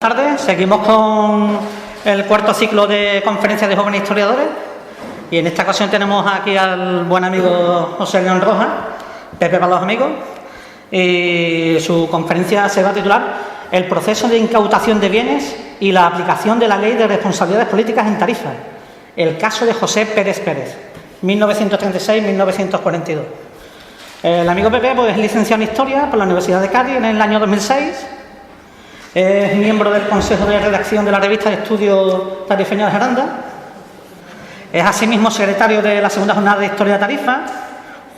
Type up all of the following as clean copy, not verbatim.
Tardes, seguimos con el cuarto ciclo de conferencias de jóvenes historiadores y en esta ocasión tenemos aquí al buen amigo José León Rojas, Pepe para los amigos, y su conferencia se va a titular El proceso de incautación de bienes y la aplicación de la Ley de Responsabilidades Políticas en Tarifa, el caso de José Pérez Pérez, 1936-1942. El amigo Pepe pues, es licenciado en Historia por la Universidad de Cádiz en el año 2006. Es miembro del Consejo de Redacción de la revista de Estudios Tarifeños de Jaranda. Es asimismo secretario de la segunda jornada de Historia de Tarifa,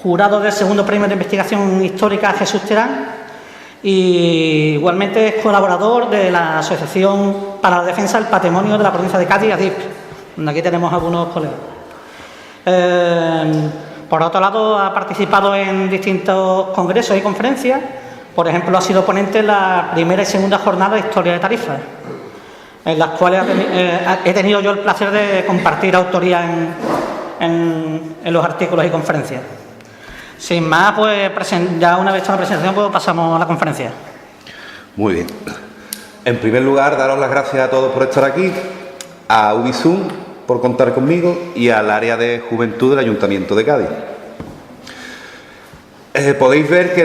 jurado del segundo premio de investigación histórica Jesús Terán y igualmente es colaborador de la Asociación para la Defensa del Patrimonio de la Provincia de Cádiz, ADIP, donde aquí tenemos algunos colegas. Por otro lado, ha participado en distintos congresos y conferencias. Por ejemplo, ha sido ponente en la primera y segunda jornada de Historia de Tarifa, en las cuales he tenido yo el placer de compartir autoría en los artículos y conferencias. Sin más, pues ya una vez hecha la presentación, pues pasamos a la conferencia. Muy bien. En primer lugar, daros las gracias a todos por estar aquí, a Ubisum por contar conmigo y al área de juventud del Ayuntamiento de Cádiz. Podéis ver que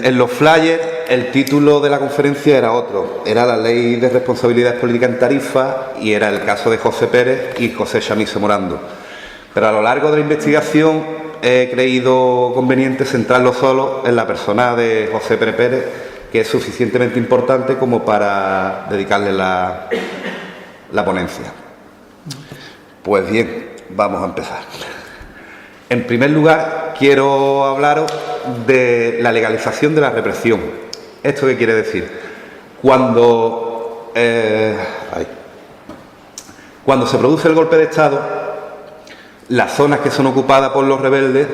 en los flyers el título de la conferencia era otro, era la Ley de Responsabilidades Políticas en Tarifa y era el caso de José Pérez y José Chamizo Morando. Pero a lo largo de la investigación he creído conveniente centrarlo solo en la persona de José Pérez Pérez, que es suficientemente importante como para dedicarle la ponencia. Pues bien, vamos a empezar. En primer lugar, quiero hablaros de la legalización de la represión. ¿Esto qué quiere decir? Cuando se produce el golpe de Estado, las zonas que son ocupadas por los rebeldes,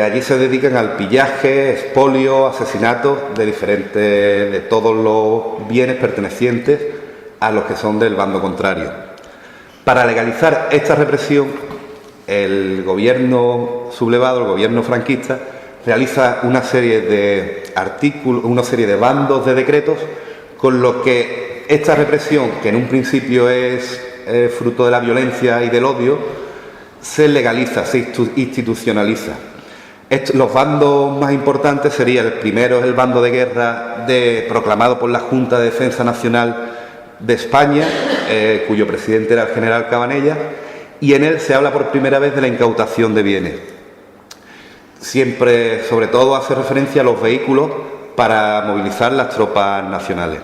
allí se dedican al pillaje, expolio, asesinatos de todos los bienes pertenecientes a los que son del bando contrario. Para legalizar esta represión, el gobierno sublevado, el gobierno franquista, realiza una serie de artículos, una serie de bandos de decretos, con los que esta represión, que en un principio es fruto de la violencia y del odio, se legaliza, se institucionaliza. Los bandos más importantes serían, el primero es el bando de guerra proclamado por la Junta de Defensa Nacional de España, cuyo presidente era el general Cabanellas, y en él se habla por primera vez de la incautación de bienes. Siempre, sobre todo, hace referencia a los vehículos para movilizar las tropas nacionales.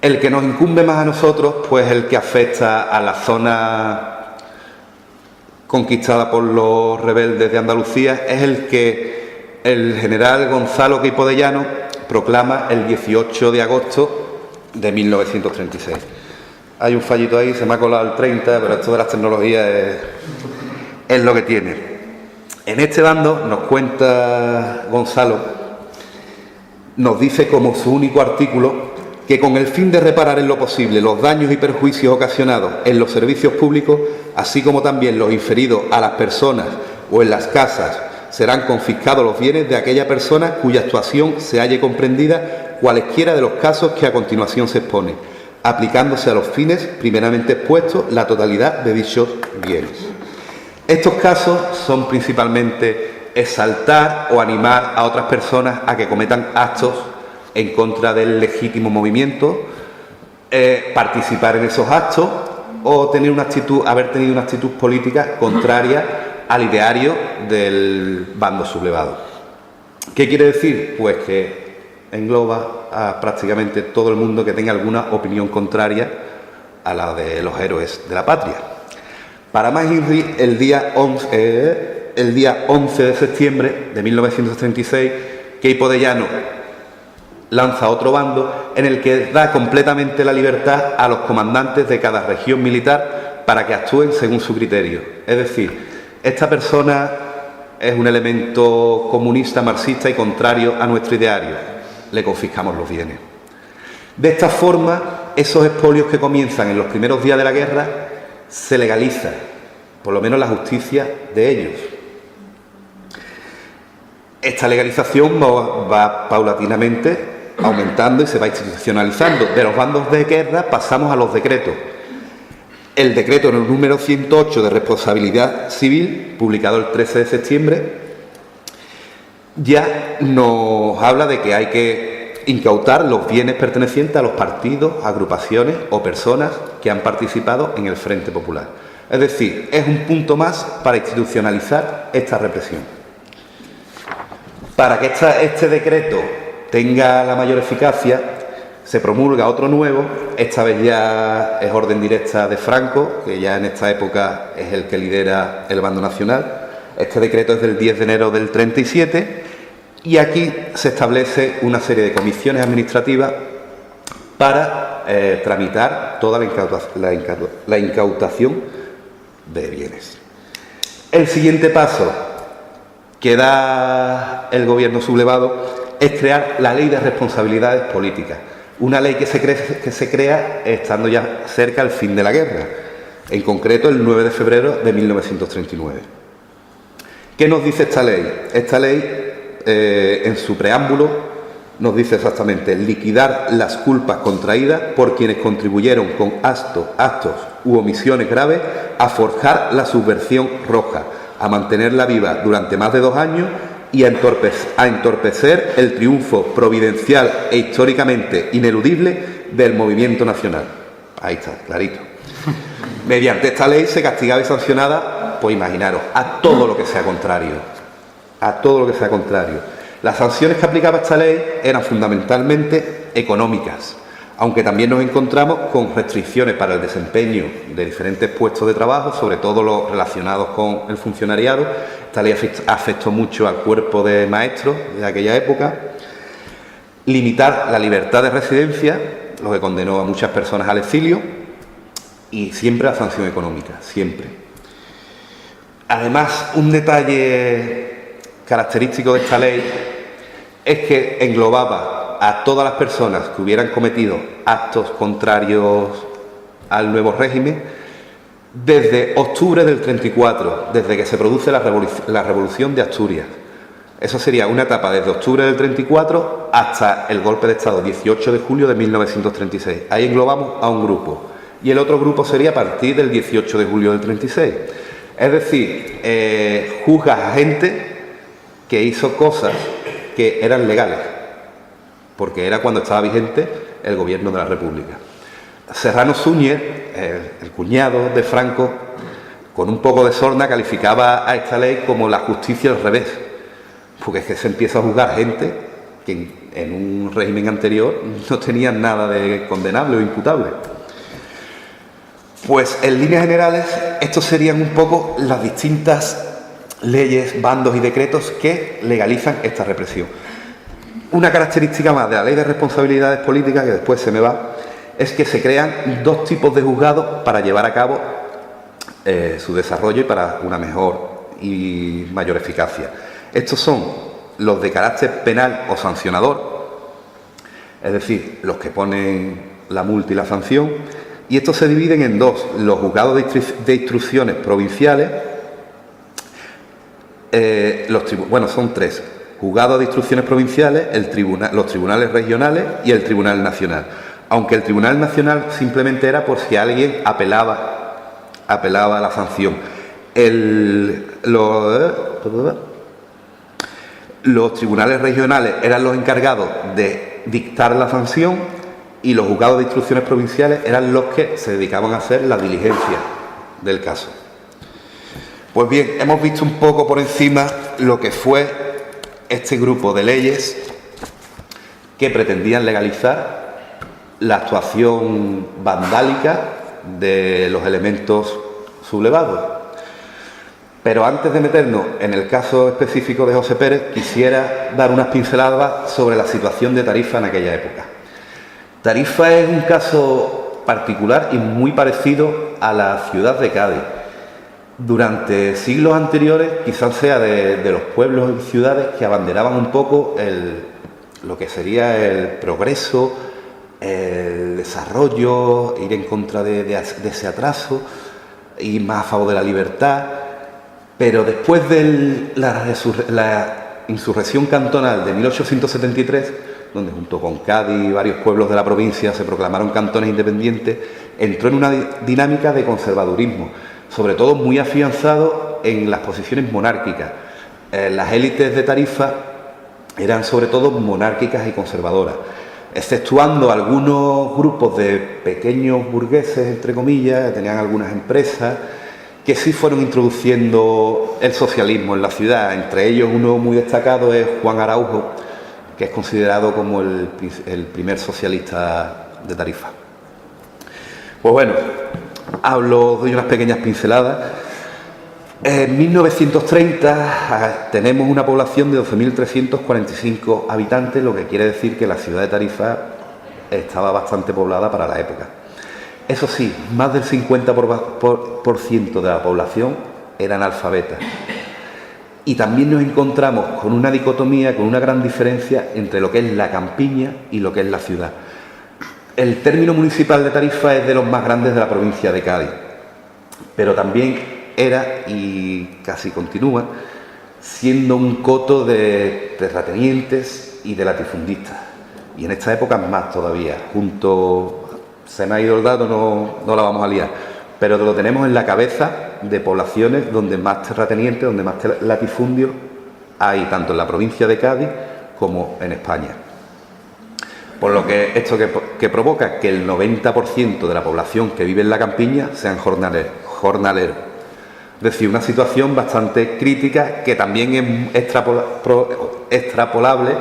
El que nos incumbe más a nosotros, pues el que afecta a la zona conquistada por los rebeldes de Andalucía, es el que el general Gonzalo Queipo de Llano proclama el 18 de agosto de 1936. Hay un fallito ahí, se me ha colado el 30, pero esto de las tecnologías es lo que tiene. En este bando, nos cuenta Gonzalo, nos dice como su único artículo que con el fin de reparar en lo posible los daños y perjuicios ocasionados en los servicios públicos, así como también los inferidos a las personas o en las casas, serán confiscados los bienes de aquella persona cuya actuación se halle comprendida cualesquiera de los casos que a continuación se expone, aplicándose a los fines primeramente expuestos la totalidad de dichos bienes. Estos casos son principalmente exaltar o animar a otras personas a que cometan actos en contra del legítimo movimiento, participar en esos actos o haber tenido una actitud política contraria al ideario del bando sublevado. ¿Qué quiere decir? Pues que engloba a prácticamente todo el mundo que tenga alguna opinión contraria a la de los héroes de la patria. Para más INRI, el día 11 de septiembre de 1936, Queipo de Llano lanza otro bando en el que da completamente la libertad a los comandantes de cada región militar para que actúen según su criterio. Es decir, esta persona es un elemento comunista, marxista y contrario a nuestro ideario. Le confiscamos los bienes. De esta forma, esos expolios que comienzan en los primeros días de la guerra se legalizan, por lo menos la justicia de ellos. Esta legalización va paulatinamente aumentando y se va institucionalizando. De los bandos de guerra pasamos a los decretos. El decreto número 108 de responsabilidad civil, publicado el 13 de septiembre, ya nos habla de que hay que incautar los bienes pertenecientes a los partidos, agrupaciones o personas que han participado en el Frente Popular. Es decir, es un punto más para institucionalizar esta represión. Para que este decreto tenga la mayor eficacia, se promulga otro nuevo, esta vez ya es orden directa de Franco, que ya en esta época es el que lidera el bando nacional. Este decreto es del 10 de enero del 37 y aquí se establece una serie de comisiones administrativas para tramitar toda la incautación de bienes. El siguiente paso que da el gobierno sublevado es crear la Ley de Responsabilidades Políticas, una ley que se crea estando ya cerca al fin de la guerra, en concreto el 9 de febrero de 1939. ¿Qué nos dice esta ley? Esta ley, en su preámbulo, nos dice exactamente: liquidar las culpas contraídas por quienes contribuyeron con actos u omisiones graves a forjar la subversión roja, a mantenerla viva durante más de 2 años y a entorpecer el triunfo providencial e históricamente ineludible del movimiento nacional. Ahí está, clarito. Mediante esta ley se castigaba y sancionaba, pues imaginaros, a todo lo que sea contrario. A todo lo que sea contrario. Las sanciones que aplicaba esta ley eran fundamentalmente económicas, aunque también nos encontramos con restricciones para el desempeño de diferentes puestos de trabajo, sobre todo los relacionados con el funcionariado. Esta ley afectó mucho al cuerpo de maestros de aquella época. Limitar la libertad de residencia, lo que condenó a muchas personas al exilio, y siempre la sanción económica, siempre. Además, un detalle característico de esta ley es que englobaba a todas las personas que hubieran cometido actos contrarios al nuevo régimen desde octubre del 34, desde que se produce la Revolución de Asturias. Eso sería una etapa desde octubre del 34 hasta el golpe de Estado, 18 de julio de 1936. Ahí englobamos a un grupo. Y el otro grupo sería a partir del 18 de julio del 36. Es decir, juzgas a gente que hizo cosas que eran legales, porque era cuando estaba vigente el gobierno de la República. Serrano Súñez, el cuñado de Franco, con un poco de sorna calificaba a esta ley como la justicia al revés, porque es que se empieza a juzgar gente que en un régimen anterior no tenían nada de condenable o imputable. Pues en líneas generales estos serían un poco las distintas leyes, bandos y decretos que legalizan esta represión. Una característica más de la Ley de Responsabilidades Políticas, que después se me va, es que se crean 2 tipos de juzgados para llevar a cabo su desarrollo y para una mejor y mayor eficacia. Estos son los de carácter penal o sancionador, es decir, los que ponen la multa y la sanción, y estos se dividen en 2, los juzgados de instrucciones provinciales, son 3, juzgados de instrucciones provinciales, los tribunales regionales y el Tribunal Nacional, aunque el Tribunal Nacional simplemente era por si alguien apelaba a la sanción. Los tribunales regionales eran los encargados de dictar la sanción y los juzgados de instrucciones provinciales eran los que se dedicaban a hacer la diligencia del caso. Pues bien, hemos visto un poco por encima lo que fue este grupo de leyes que pretendían legalizar la actuación vandálica de los elementos sublevados. Pero antes de meternos en el caso específico de José Pérez, quisiera dar unas pinceladas sobre la situación de Tarifa en aquella época. Tarifa es un caso particular y muy parecido a la ciudad de Cádiz. Durante siglos anteriores, quizás sea de los pueblos y ciudades que abanderaban un poco lo que sería el progreso, el desarrollo, ir en contra de ese atraso, ir más a favor de la libertad. Pero después de la insurrección cantonal de 1873, donde junto con Cádiz y varios pueblos de la provincia se proclamaron cantones independientes, entró en una dinámica de conservadurismo, sobre todo muy afianzado en las posiciones monárquicas. Las élites de Tarifa eran sobre todo monárquicas y conservadoras, exceptuando algunos grupos de pequeños burgueses, entre comillas, que tenían algunas empresas, que sí fueron introduciendo el socialismo en la ciudad. Entre ellos, uno muy destacado es Juan Araujo, que es considerado como el primer socialista de Tarifa. Pues bueno, doy unas pequeñas pinceladas. En 1930 tenemos una población de 12.345 habitantes, lo que quiere decir que la ciudad de Tarifa estaba bastante poblada para la época. Eso sí, más del 50% de la población era analfabeta. Y también nos encontramos con una dicotomía, con una gran diferencia entre lo que es la campiña y lo que es la ciudad. El término municipal de Tarifa es de los más grandes de la provincia de Cádiz, pero también era, y casi continúa, siendo un coto de terratenientes y de latifundistas. Y en esta época más todavía, se me ha ido el dato, no la vamos a liar, pero lo tenemos en la cabeza de poblaciones donde más terratenientes, donde más latifundios hay, tanto en la provincia de Cádiz como en España. Por lo que esto que provoca que el 90% de la población que vive en la campiña sean jornaleros. Es decir, una situación bastante crítica que también es extrapolable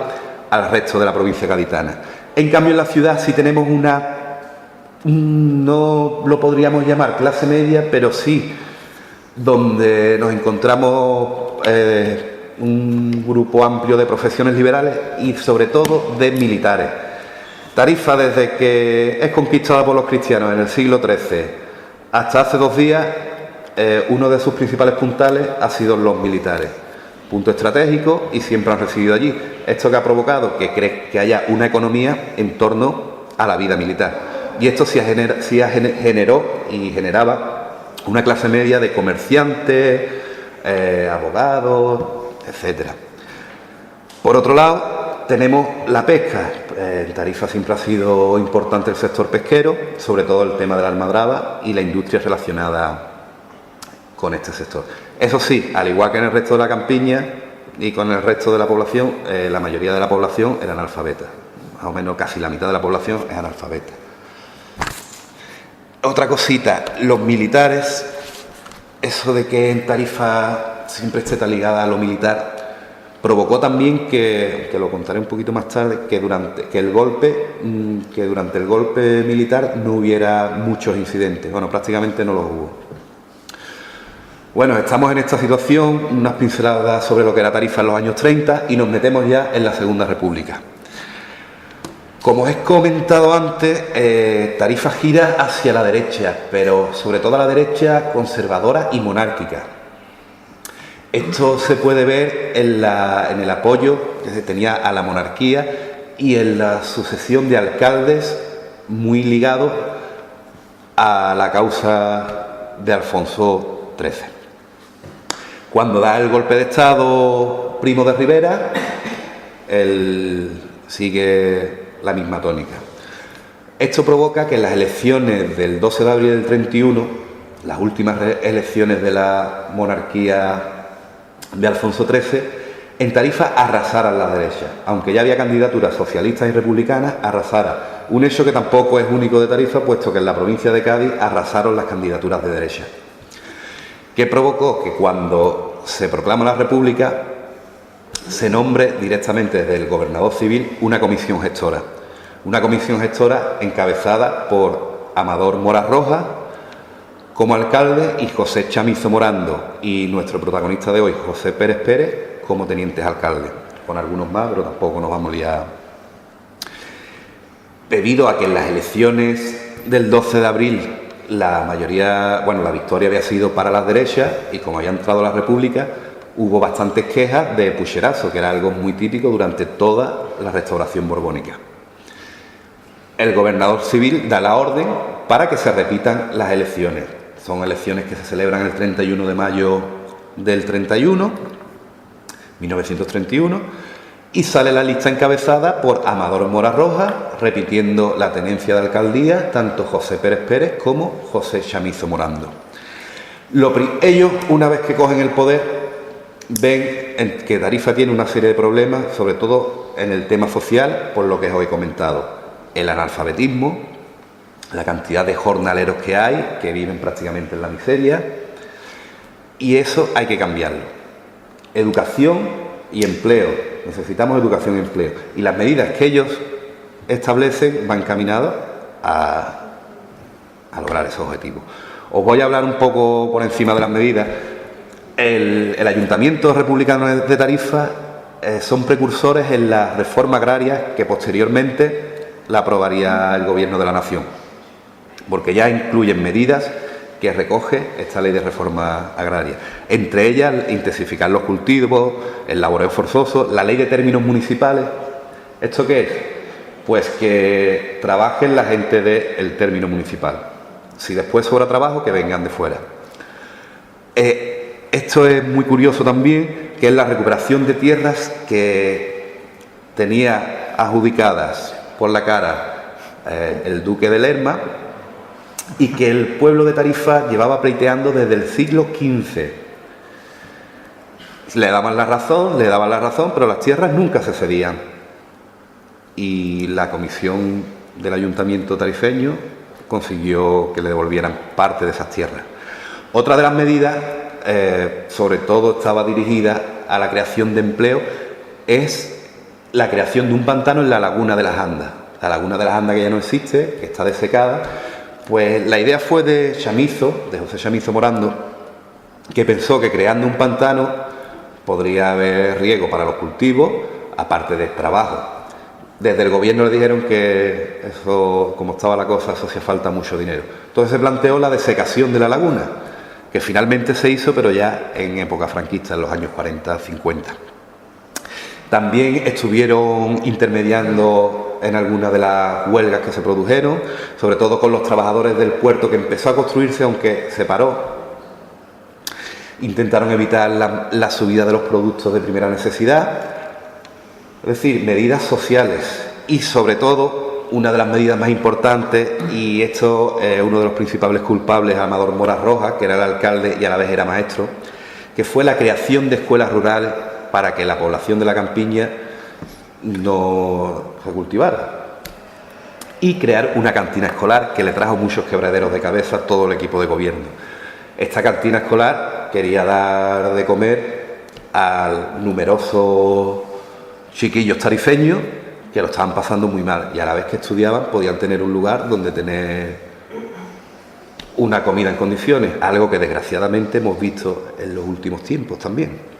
al resto de la provincia gaditana. En cambio, en la ciudad sí tenemos no lo podríamos llamar clase media, pero sí donde nos encontramos un grupo amplio de profesiones liberales y sobre todo de militares. Tarifa, desde que es conquistada por los cristianos en el siglo XIII hasta hace 2 días, uno de sus principales puntales ha sido los militares. Punto estratégico, y siempre han residido allí. Esto que ha provocado que haya una economía en torno a la vida militar. Y esto generó y generaba una clase media de comerciantes, abogados, etcétera. Por otro lado, tenemos la pesca. En Tarifa siempre ha sido importante el sector pesquero, sobre todo el tema de la almadraba y la industria relacionada con este sector. Eso sí, al igual que en el resto de la campiña y con el resto de la población, la mayoría de la población era analfabeta. Más o menos casi la mitad de la población es analfabeta. Otra cosita, los militares, eso de que en Tarifa siempre esté tan ligada a lo militar, provocó también que lo contaré un poquito más tarde, que durante el golpe militar no hubiera muchos incidentes. Bueno, prácticamente no los hubo. Bueno, estamos en esta situación, unas pinceladas sobre lo que era Tarifa en los años 30 y nos metemos ya en la Segunda República. Como os he comentado antes, Tarifa gira hacia la derecha, pero sobre todo a la derecha conservadora y monárquica. Esto se puede ver en el apoyo que se tenía a la monarquía y en la sucesión de alcaldes muy ligados a la causa de Alfonso XIII. Cuando da el golpe de Estado Primo de Rivera, él sigue la misma tónica. Esto provoca que en las elecciones del 12 de abril del 31, las últimas elecciones de la monarquía de Alfonso XIII, en Tarifa arrasaran la derecha. Aunque ya había candidaturas socialistas y republicanas, arrasara. Un hecho que tampoco es único de Tarifa, puesto que en la provincia de Cádiz arrasaron las candidaturas de derecha. Que provocó que cuando se proclama la República se nombre directamente desde el gobernador civil una comisión gestora encabezada por Amador Mora Rojas como alcalde y José Chamizo Morando y nuestro protagonista de hoy, José Pérez Pérez, como tenientes alcaldes, con algunos más, pero tampoco nos vamos a liar. Debido a que en las elecciones del 12 de abril la victoria había sido para las derechas y como había entrado la República, hubo bastantes quejas de pucherazo, que era algo muy típico durante toda la restauración borbónica. El gobernador civil da la orden para que se repitan las elecciones. Son elecciones que se celebran el 31 de mayo del 1931, y sale la lista encabezada por Amador Mora Rojas, repitiendo la tenencia de alcaldía, tanto José Pérez Pérez como José Chamizo Morando. Ellos, una vez que cogen el poder, ven que Tarifa tiene una serie de problemas, sobre todo en el tema social, por lo que os he comentado. El analfabetismo, la cantidad de jornaleros que hay, que viven prácticamente en la miseria, y eso hay que cambiarlo. Educación y empleo. Necesitamos educación y empleo. Y las medidas que ellos establecen van encaminadas a lograr esos objetivos. Os voy a hablar un poco por encima de las medidas. El Ayuntamiento Republicano de Tarifa son precursores en la reforma agraria que posteriormente la aprobaría el Gobierno de la Nación, porque ya incluyen medidas que recoge esta ley de reforma agraria. Entre ellas, intensificar los cultivos, el laboreo forzoso, la ley de términos municipales. ¿Esto qué es? Pues que trabajen la gente del término municipal. Si después sobra trabajo, que vengan de fuera. Esto es muy curioso también, que es la recuperación de tierras que tenía adjudicadas por la cara el duque de Lerma, y que el pueblo de Tarifa llevaba pleiteando desde el siglo XV. Le daban la razón, pero las tierras nunca se cedían. Y la comisión del ayuntamiento tarifeño consiguió que le devolvieran parte de esas tierras. Otra de las medidas, sobre todo estaba dirigida a la creación de empleo, es la creación de un pantano en la Laguna de las Andas. La Laguna de las Andas, que ya no existe, que está desecada. Pues la idea fue de José Chamizo Morando, que pensó que creando un pantano podría haber riego para los cultivos, aparte de trabajo. Desde el gobierno le dijeron que eso, como estaba la cosa, eso hacía falta mucho dinero. Entonces se planteó la desecación de la laguna, que finalmente se hizo, pero ya en época franquista, en los años 40-50. También estuvieron intermediando en algunas de las huelgas que se produjeron, sobre todo con los trabajadores del puerto, que empezó a construirse aunque se paró. Intentaron evitar la subida de los productos de primera necesidad, es decir, medidas sociales. Y sobre todo, una de las medidas más importantes, y esto es uno de los principales culpables, Amador Mora Rojas, que era el alcalde y a la vez era maestro, que fue la creación de escuelas rurales para que la población de la campiña no se cultivara, y crear una cantina escolar que le trajo muchos quebraderos de cabeza a todo el equipo de gobierno. Esta cantina escolar quería dar de comer a numerosos chiquillos tarifeños que lo estaban pasando muy mal, y a la vez que estudiaban podían tener un lugar donde tener una comida en condiciones, algo que desgraciadamente hemos visto en los últimos tiempos también.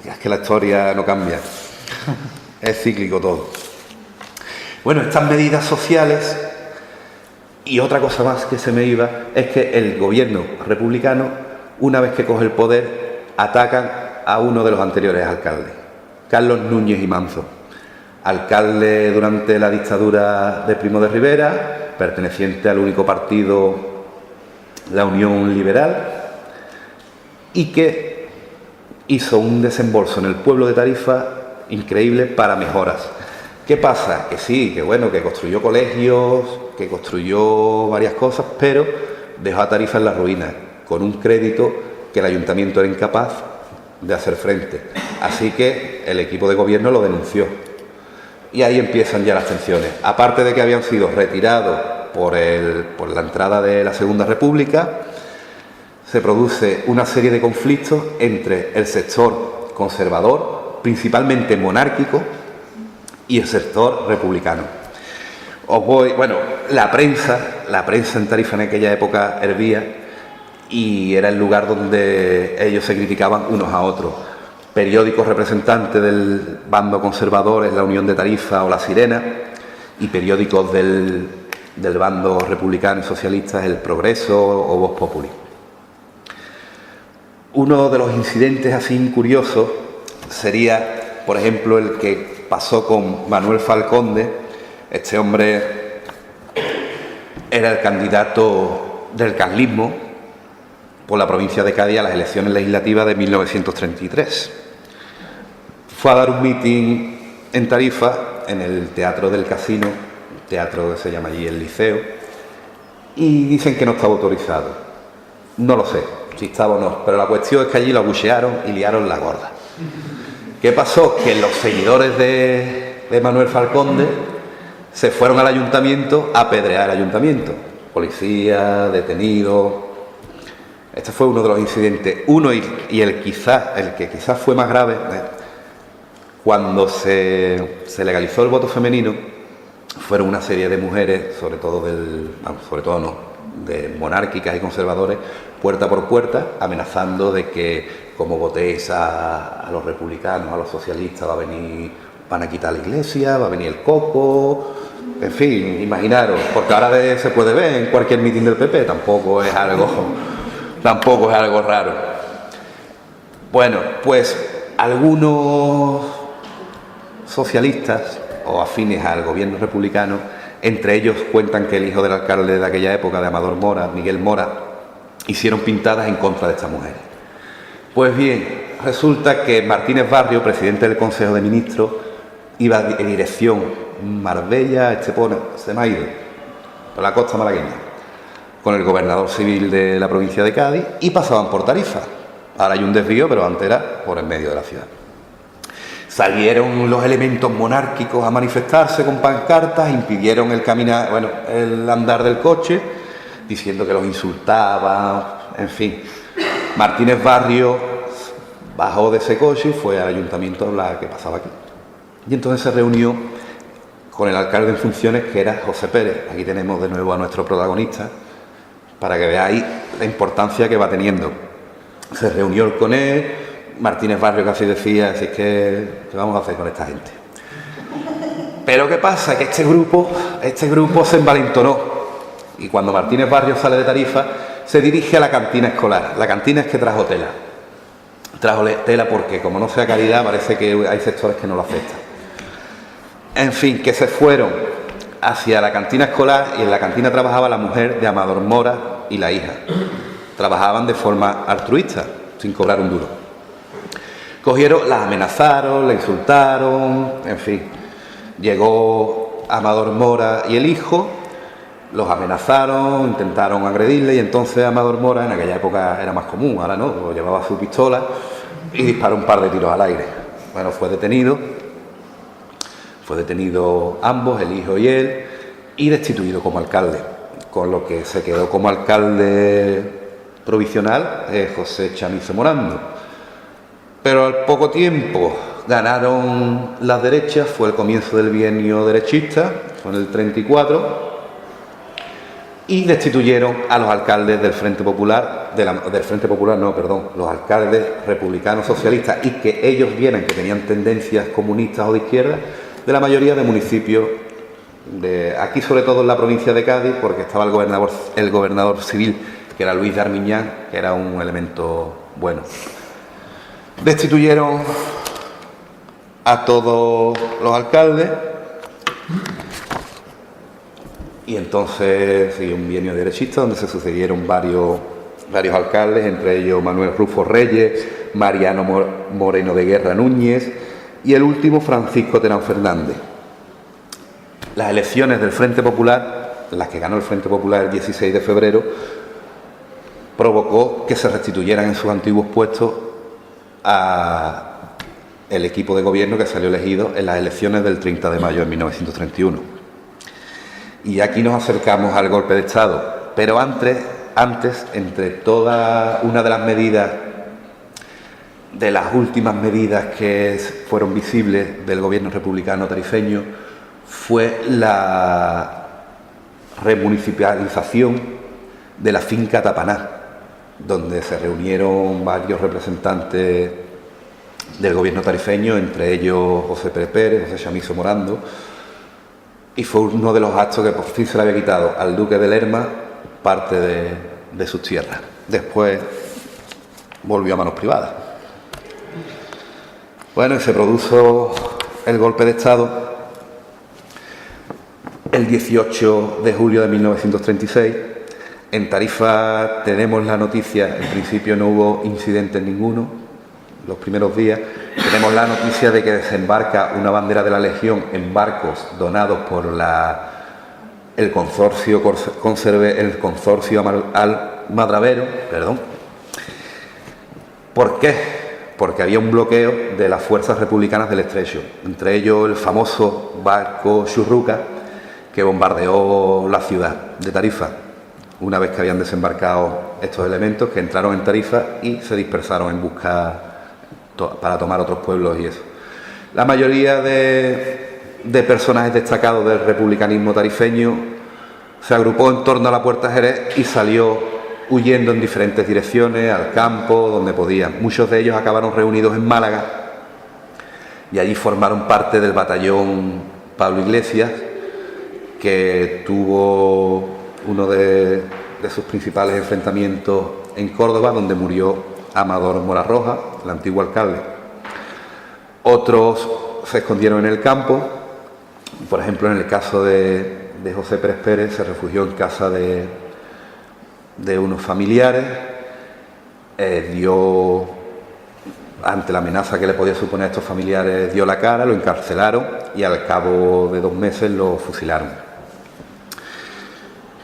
Es que la historia no cambia, es cíclico todo. Bueno, estas medidas sociales, y otra cosa más que se me iba, es que el gobierno republicano, una vez que coge el poder, atacan a uno de los anteriores alcaldes, Carlos Núñez y Manzo, alcalde durante la dictadura de Primo de Rivera, perteneciente al único partido, la Unión Liberal, y que hizo un desembolso en el pueblo de Tarifa increíble para mejoras. ¿Qué pasa? Que sí, que bueno, que construyó colegios, que construyó varias cosas, pero dejó a Tarifa en la ruina, con un crédito que el ayuntamiento era incapaz de hacer frente. Así que el equipo de gobierno lo denunció. Y ahí empiezan ya las tensiones. Aparte de que habían sido retirados por la entrada de la Segunda República, se produce una serie de conflictos entre el sector conservador, principalmente monárquico, y el sector republicano. La prensa en Tarifa en aquella época hervía, y era el lugar donde ellos se criticaban unos a otros. Periódicos representantes del bando conservador es La Unión de Tarifa o La Sirena, y periódicos del bando republicano y socialista es El Progreso o Voz Populi. Uno de los incidentes así curiosos sería, por ejemplo, el que pasó con Manuel Falconde. Este hombre era el candidato del carlismo por la provincia de Cádiz a las elecciones legislativas de 1933. fue a dar un meeting en Tarifa, en el Teatro del Casino, teatro que se llama allí el Liceo, y dicen que no estaba autorizado. No lo sé si estaba o no, pero la cuestión es que allí lo abuchearon y liaron la gorda. ¿Qué pasó? Que los seguidores de Manuel Falconde se fueron al ayuntamiento a apedrear el ayuntamiento. Policía, detenidos. Este fue uno de los incidentes. Uno y el que quizás fue más grave, cuando se legalizó el voto femenino, fueron una serie de mujeres, sobre todo de monárquicas y conservadores, puerta por puerta, amenazando de que como votéis a los republicanos, a los socialistas, van a quitar la iglesia, va a venir el coco, en fin, imaginaros, porque ahora se puede ver en cualquier mitin del PP, tampoco es algo raro. Bueno, pues algunos socialistas o afines al gobierno republicano, entre ellos cuentan que el hijo del alcalde de aquella época, de Amador Mora, Miguel Mora, hicieron pintadas en contra de esta mujer. Pues bien, resulta que Martínez Barrio, presidente del Consejo de Ministros, iba en dirección Marbella, Estepona, se me ha ido, por la costa malagueña, con el gobernador civil de la provincia de Cádiz, y pasaban por Tarifa. Ahora hay un desvío, pero antes era por en medio de la ciudad. Salieron los elementos monárquicos a manifestarse con pancartas, impidieron el andar del coche, diciendo que los insultaban, en fin. Martínez Barrio bajó de ese coche y fue al ayuntamiento a hablar qué pasaba aquí. Y entonces se reunió con el alcalde en funciones, que era José Pérez. Aquí tenemos de nuevo a nuestro protagonista, para que veáis la importancia que va teniendo. Se reunió con él. Martínez Barrio casi decía, así que, ¿qué vamos a hacer con esta gente? Pero ¿qué pasa? Que este grupo se envalentonó, y cuando Martínez Barrio sale de Tarifa, se dirige a la cantina escolar. La cantina es que trajo tela. Trajo tela porque, como no sea calidad, parece que hay sectores que no lo aceptan. En fin, que se fueron hacia la cantina escolar, y en la cantina trabajaba la mujer de Amador Mora y la hija. Trabajaban de forma altruista, sin cobrar un duro. Las amenazaron, la insultaron, en fin. Llegó Amador Mora y el hijo, los amenazaron, intentaron agredirle, y entonces Amador Mora, en aquella época era más común, ahora no, llevaba su pistola y disparó un par de tiros al aire. Bueno, fue detenido ambos, el hijo y él, y destituido como alcalde, con lo que se quedó como alcalde provisional José Chamizo Morando. Pero al poco tiempo ganaron las derechas, fue el comienzo del bienio derechista, fue en el 34, y destituyeron a los alcaldes del Frente Popular, los alcaldes republicanos socialistas, y que ellos vieran que tenían tendencias comunistas o de izquierda, de la mayoría de municipios, aquí sobre todo en la provincia de Cádiz, porque estaba el gobernador civil, que era Luis de Armiñán, que era un elemento bueno. Destituyeron a todos los alcaldes, y entonces siguió un bienio derechista donde se sucedieron varios alcaldes, entre ellos Manuel Rufo Reyes, Mariano Moreno de Guerra Núñez y el último Francisco Terán Fernández. Las elecciones del Frente Popular, las que ganó el Frente Popular el 16 de febrero, provocó que se restituyeran en sus antiguos puestos a el equipo de gobierno que salió elegido en las elecciones del 30 de mayo de 1931. Y aquí nos acercamos al golpe de Estado, pero antes, entre toda una de las medidas, de las últimas medidas que fueron visibles del gobierno republicano tarifeño, fue la remunicipalización de la finca Tapaná, donde se reunieron varios representantes del gobierno tarifeño, entre ellos José Pérez, José Chamizo Morando, y fue uno de los actos que por fin se le había quitado al duque de Lerma parte de sus tierras. Después volvió a manos privadas. Bueno, y se produjo el golpe de Estado el 18 de julio de 1936. En Tarifa tenemos la noticia, en principio no hubo incidentes ninguno los primeros días, tenemos la noticia de que desembarca una bandera de la Legión en barcos donados por el consorcio Almadravero, perdón. ¿Por qué? Porque había un bloqueo de las fuerzas republicanas del Estrecho, entre ellos el famoso barco Churruca, que bombardeó la ciudad de Tarifa, una vez que habían desembarcado estos elementos, que entraron en Tarifa y se dispersaron en busca para tomar otros pueblos y eso. La mayoría de personajes destacados del republicanismo tarifeño se agrupó en torno a la Puerta Jerez y salió huyendo en diferentes direcciones, al campo, donde podían. Muchos de ellos acabaron reunidos en Málaga y allí formaron parte del batallón Pablo Iglesias, que tuvo uno de sus principales enfrentamientos en Córdoba, donde murió Amador Mora Roja, el antiguo alcalde. Otros se escondieron en el campo. Por ejemplo, en el caso de José Pérez Pérez, se refugió en casa de unos familiares, ante la amenaza que le podía suponer a estos familiares, dio la cara, lo encarcelaron y al cabo de 2 meses lo fusilaron.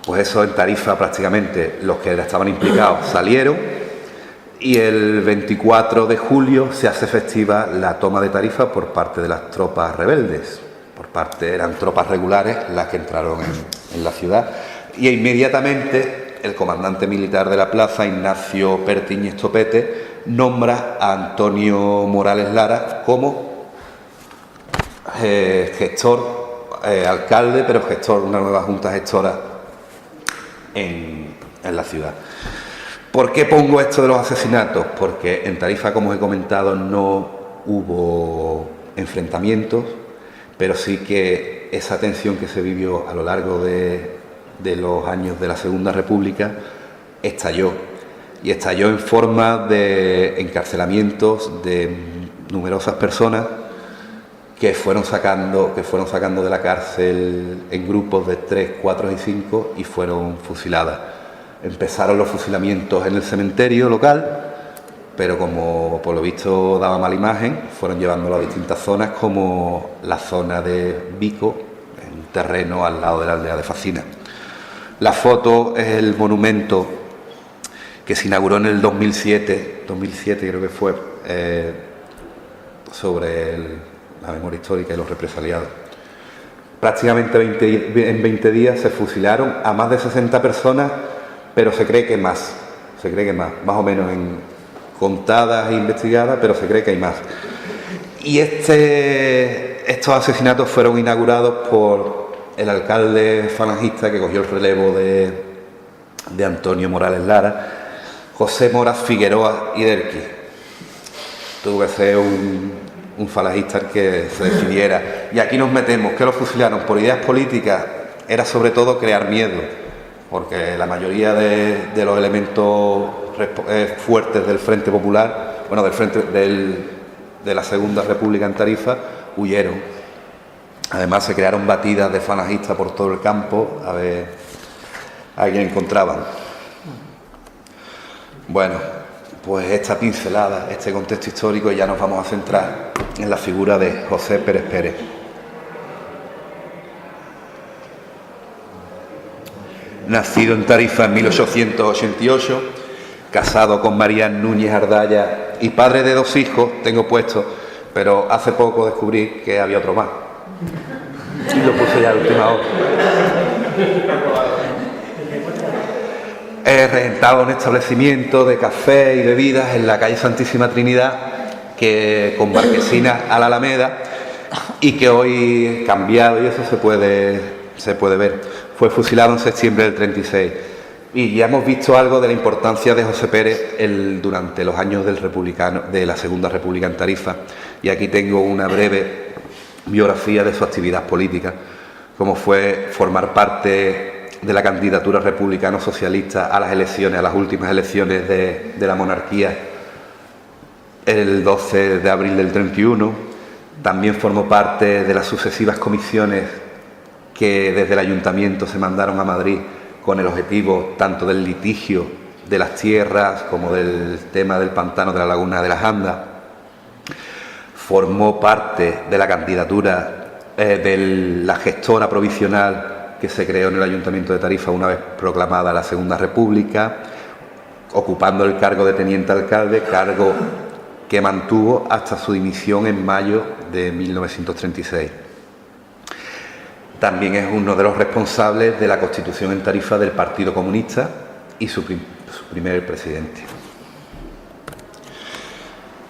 Pues eso, en Tarifa prácticamente los que estaban implicados salieron, y el 24 de julio se hace efectiva la toma de Tarifa por parte de las tropas rebeldes. Eran tropas regulares las que entraron en la ciudad, y inmediatamente el comandante militar de la plaza, Ignacio Pertiñez Topete, nombra a Antonio Morales Lara como gestor, alcalde, pero gestor de una nueva junta gestora en la ciudad. ¿Por qué pongo esto de los asesinatos? Porque en Tarifa, como os he comentado, no hubo enfrentamientos, pero sí que esa tensión que se vivió a lo largo de los años de la Segunda República estalló, y estalló en forma de encarcelamientos de numerosas personas que fueron sacando de la cárcel en grupos de 3, 4 y 5 y fueron fusiladas. Empezaron los fusilamientos en el cementerio local, pero como por lo visto daba mala imagen, fueron llevándolo a distintas zonas, como la zona de Vico, en un terreno al lado de la aldea de Facina. La foto es el monumento que se inauguró en el 2007 creo que fue, sobre la memoria histórica y los represaliados. Prácticamente en 20 días se fusilaron a más de 60 personas, pero se cree que más o menos en contadas e investigadas, pero se cree que hay más. Y estos asesinatos fueron inaugurados por el alcalde falangista que cogió el relevo de Antonio Morales Lara, José Moras Figueroa y Derqui. Tuvo que ser un falangista el que se decidiera. Y aquí nos metemos, que lo fusilaron por ideas políticas, era sobre todo crear miedo, porque la mayoría de los elementos fuertes del Frente Popular, bueno, de la Segunda República en Tarifa, huyeron. Además se crearon batidas de falangistas por todo el campo a ver a quién encontraban. Bueno, pues esta pincelada, este contexto histórico, y ya nos vamos a centrar en la figura de José Pérez Pérez. Nacido en Tarifa en 1888, casado con María Núñez Ardaya y padre de 2 hijos, tengo puesto, pero hace poco descubrí que había otro más. Y lo puse ya a última hora. He regentado un establecimiento de café y bebidas en la calle Santísima Trinidad, con marquesina a la Alameda, y que hoy cambiado y eso se puede ver. Fue fusilado en septiembre del 36. Y ya hemos visto algo de la importancia de José Pérez durante los años de la Segunda República en Tarifa. Y aquí tengo una breve biografía de su actividad política, como fue formar parte de la candidatura republicano-socialista a las últimas elecciones de la monarquía el 12 de abril del 31. También formó parte de las sucesivas comisiones que desde el ayuntamiento se mandaron a Madrid con el objetivo tanto del litigio de las tierras como del tema del pantano de la laguna de las Andas. formó parte de la candidatura de la gestora provisional que se creó en el Ayuntamiento de Tarifa una vez proclamada la Segunda República, ocupando el cargo de teniente alcalde, cargo que mantuvo hasta su dimisión en mayo de 1936. También es uno de los responsables de la constitución en Tarifa del Partido Comunista y su primer presidente.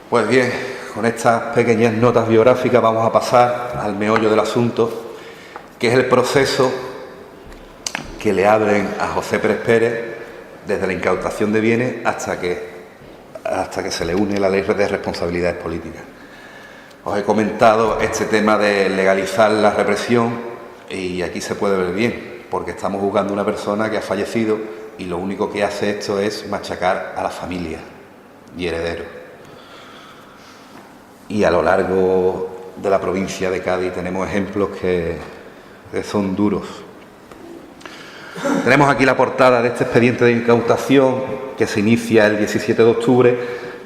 Pues bien, con estas pequeñas notas biográficas vamos a pasar al meollo del asunto, que es el proceso que le abren a José Pérez Pérez desde la incautación de bienes hasta que se le une la ley de responsabilidades políticas. Os he comentado este tema de legalizar la represión y aquí se puede ver bien, porque estamos juzgando a una persona que ha fallecido y lo único que hace esto es machacar a la familia y herederos. Y a lo largo de la provincia de Cádiz tenemos ejemplos que son duros. Tenemos aquí la portada de este expediente de incautación que se inicia el 17 de octubre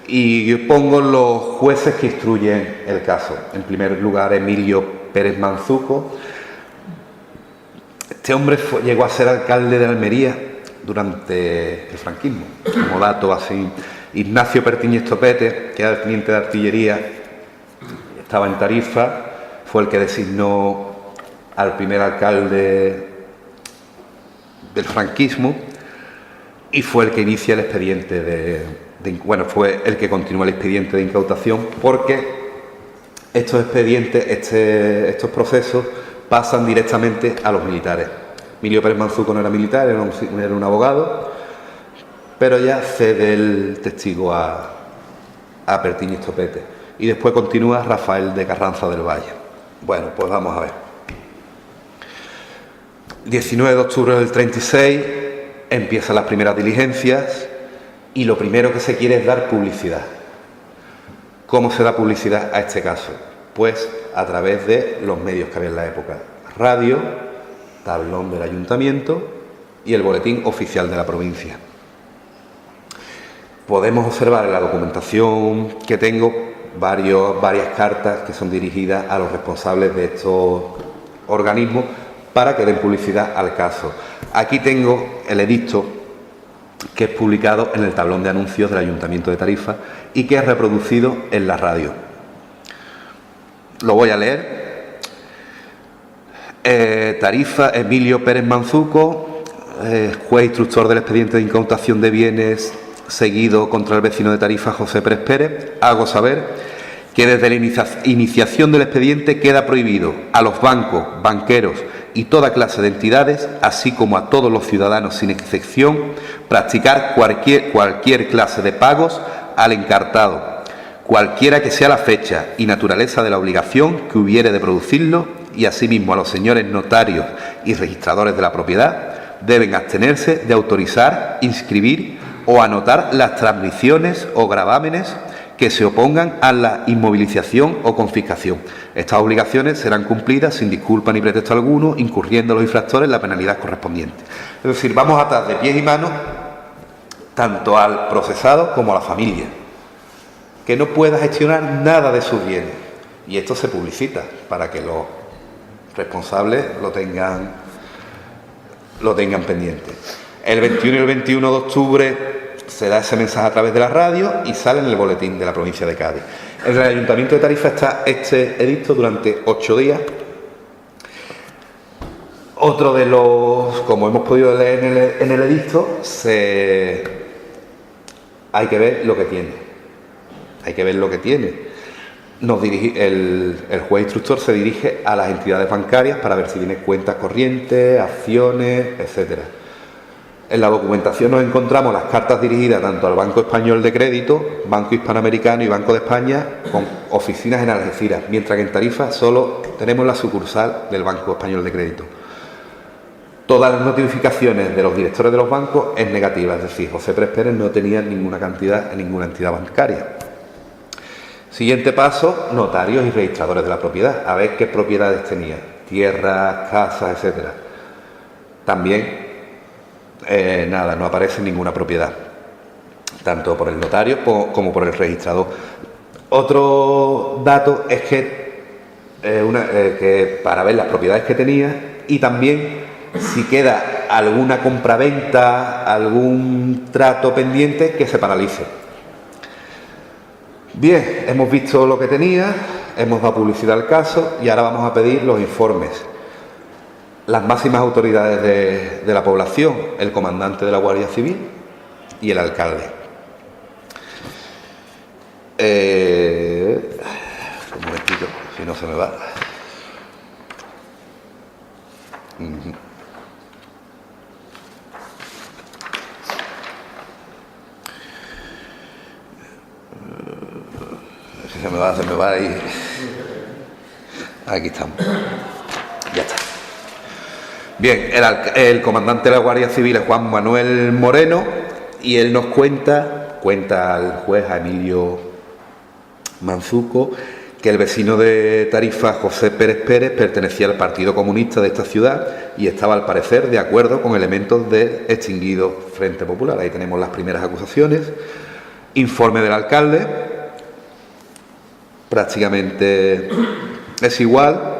y pongo los jueces que instruyen el caso. En primer lugar, Emilio Pérez Manzuco. Este hombre llegó a ser alcalde de Almería durante el franquismo. Como dato así, Ignacio Pertíñez Topete, que era el teniente de artillería, estaba en Tarifa, fue el que designó al primer alcalde del franquismo y fue el que inicia el expediente fue el que continúa el expediente de incautación, porque estos expedientes, estos procesos pasan directamente a los militares. Emilio Pérez Manzuco no era militar, era un abogado, pero ya cede el testigo a Pertíñez Topete. Y después continúa Rafael de Carranza del Valle. Bueno, pues vamos a ver. 19 de octubre del 36 empiezan las primeras diligencias y lo primero que se quiere es dar publicidad. ¿Cómo se da publicidad a este caso? Pues a través de los medios que había en la época. Radio, tablón del ayuntamiento y el boletín oficial de la provincia. Podemos observar en la documentación que tengo varias cartas que son dirigidas a los responsables de estos organismos para que den publicidad al caso. Aquí tengo el edicto que es publicado en el tablón de anuncios del Ayuntamiento de Tarifa y que es reproducido en la radio. Lo voy a leer. Tarifa, Emilio Pérez Manzuco, juez instructor del expediente de incautación de bienes seguido contra el vecino de Tarifa, José Pérez Pérez, hago saber que desde la iniciación del expediente queda prohibido a los bancos, banqueros y toda clase de entidades, así como a todos los ciudadanos sin excepción, practicar cualquier clase de pagos al encartado, cualquiera que sea la fecha y naturaleza de la obligación que hubiere de producirlo, y asimismo a los señores notarios y registradores de la propiedad, deben abstenerse de autorizar, inscribir o anotar las transmisiones o gravámenes que se opongan a la inmovilización o confiscación. Estas obligaciones serán cumplidas sin disculpa ni pretexto alguno, incurriendo los infractores en la penalidad correspondiente. Es decir, vamos a atar de pies y manos tanto al procesado como a la familia, que no pueda gestionar nada de sus bienes. Y esto se publicita para que los responsables lo tengan pendiente. El 21 y el 21 de octubre se da ese mensaje a través de la radio y sale en el boletín de la provincia de Cádiz. En el Ayuntamiento de Tarifa está este edicto durante 8 días. Otro de los, como hemos podido leer en el edicto, hay que ver lo que tiene. Hay que ver lo que tiene. El juez instructor se dirige a las entidades bancarias para ver si tiene cuentas corrientes, acciones, etcétera. En la documentación nos encontramos las cartas dirigidas tanto al Banco Español de Crédito, Banco Hispanoamericano y Banco de España, con oficinas en Algeciras, mientras que en Tarifa solo tenemos la sucursal del Banco Español de Crédito. Todas las notificaciones de los directores de los bancos es negativa, es decir, José Pérez Pérez no tenía ninguna cantidad en ninguna entidad bancaria. Siguiente paso, notarios y registradores de la propiedad, a ver qué propiedades tenía, tierras, casas, etcétera. También no aparece ninguna propiedad, tanto por el notario como por el registrador. Otro dato es que para ver las propiedades que tenía y también si queda alguna compraventa, algún trato pendiente, que se paralice. Bien, hemos visto lo que tenía, hemos dado publicidad al caso y ahora vamos a pedir los informes. Las máximas autoridades de la población, el comandante de la Guardia Civil y el alcalde. Un momentito, si no se me va. Si se me va y... Aquí estamos. Ya está. Bien, el comandante de la Guardia Civil es Juan Manuel Moreno y él nos cuenta al juez, a Emilio Manzuco, que el vecino de Tarifa, José Pérez Pérez, pertenecía al Partido Comunista de esta ciudad y estaba, al parecer, de acuerdo con elementos del extinguido Frente Popular. Ahí tenemos las primeras acusaciones. Informe del alcalde, prácticamente es igual.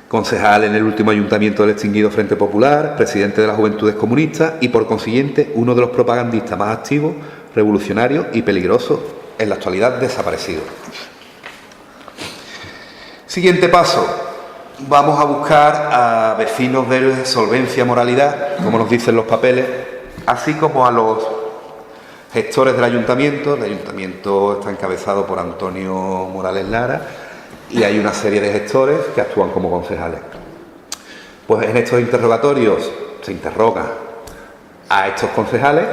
Concejal en el último ayuntamiento del extinguido Frente Popular, presidente de las Juventudes Comunistas y, por consiguiente, uno de los propagandistas más activos, revolucionarios y peligrosos, en la actualidad desaparecido. Siguiente paso. Vamos a buscar a vecinos de solvencia, moralidad, como nos dicen los papeles, así como a los gestores del ayuntamiento. El ayuntamiento está encabezado por Antonio Morales Lara y hay una serie de gestores que actúan como concejales. Pues en estos interrogatorios se interroga a estos concejales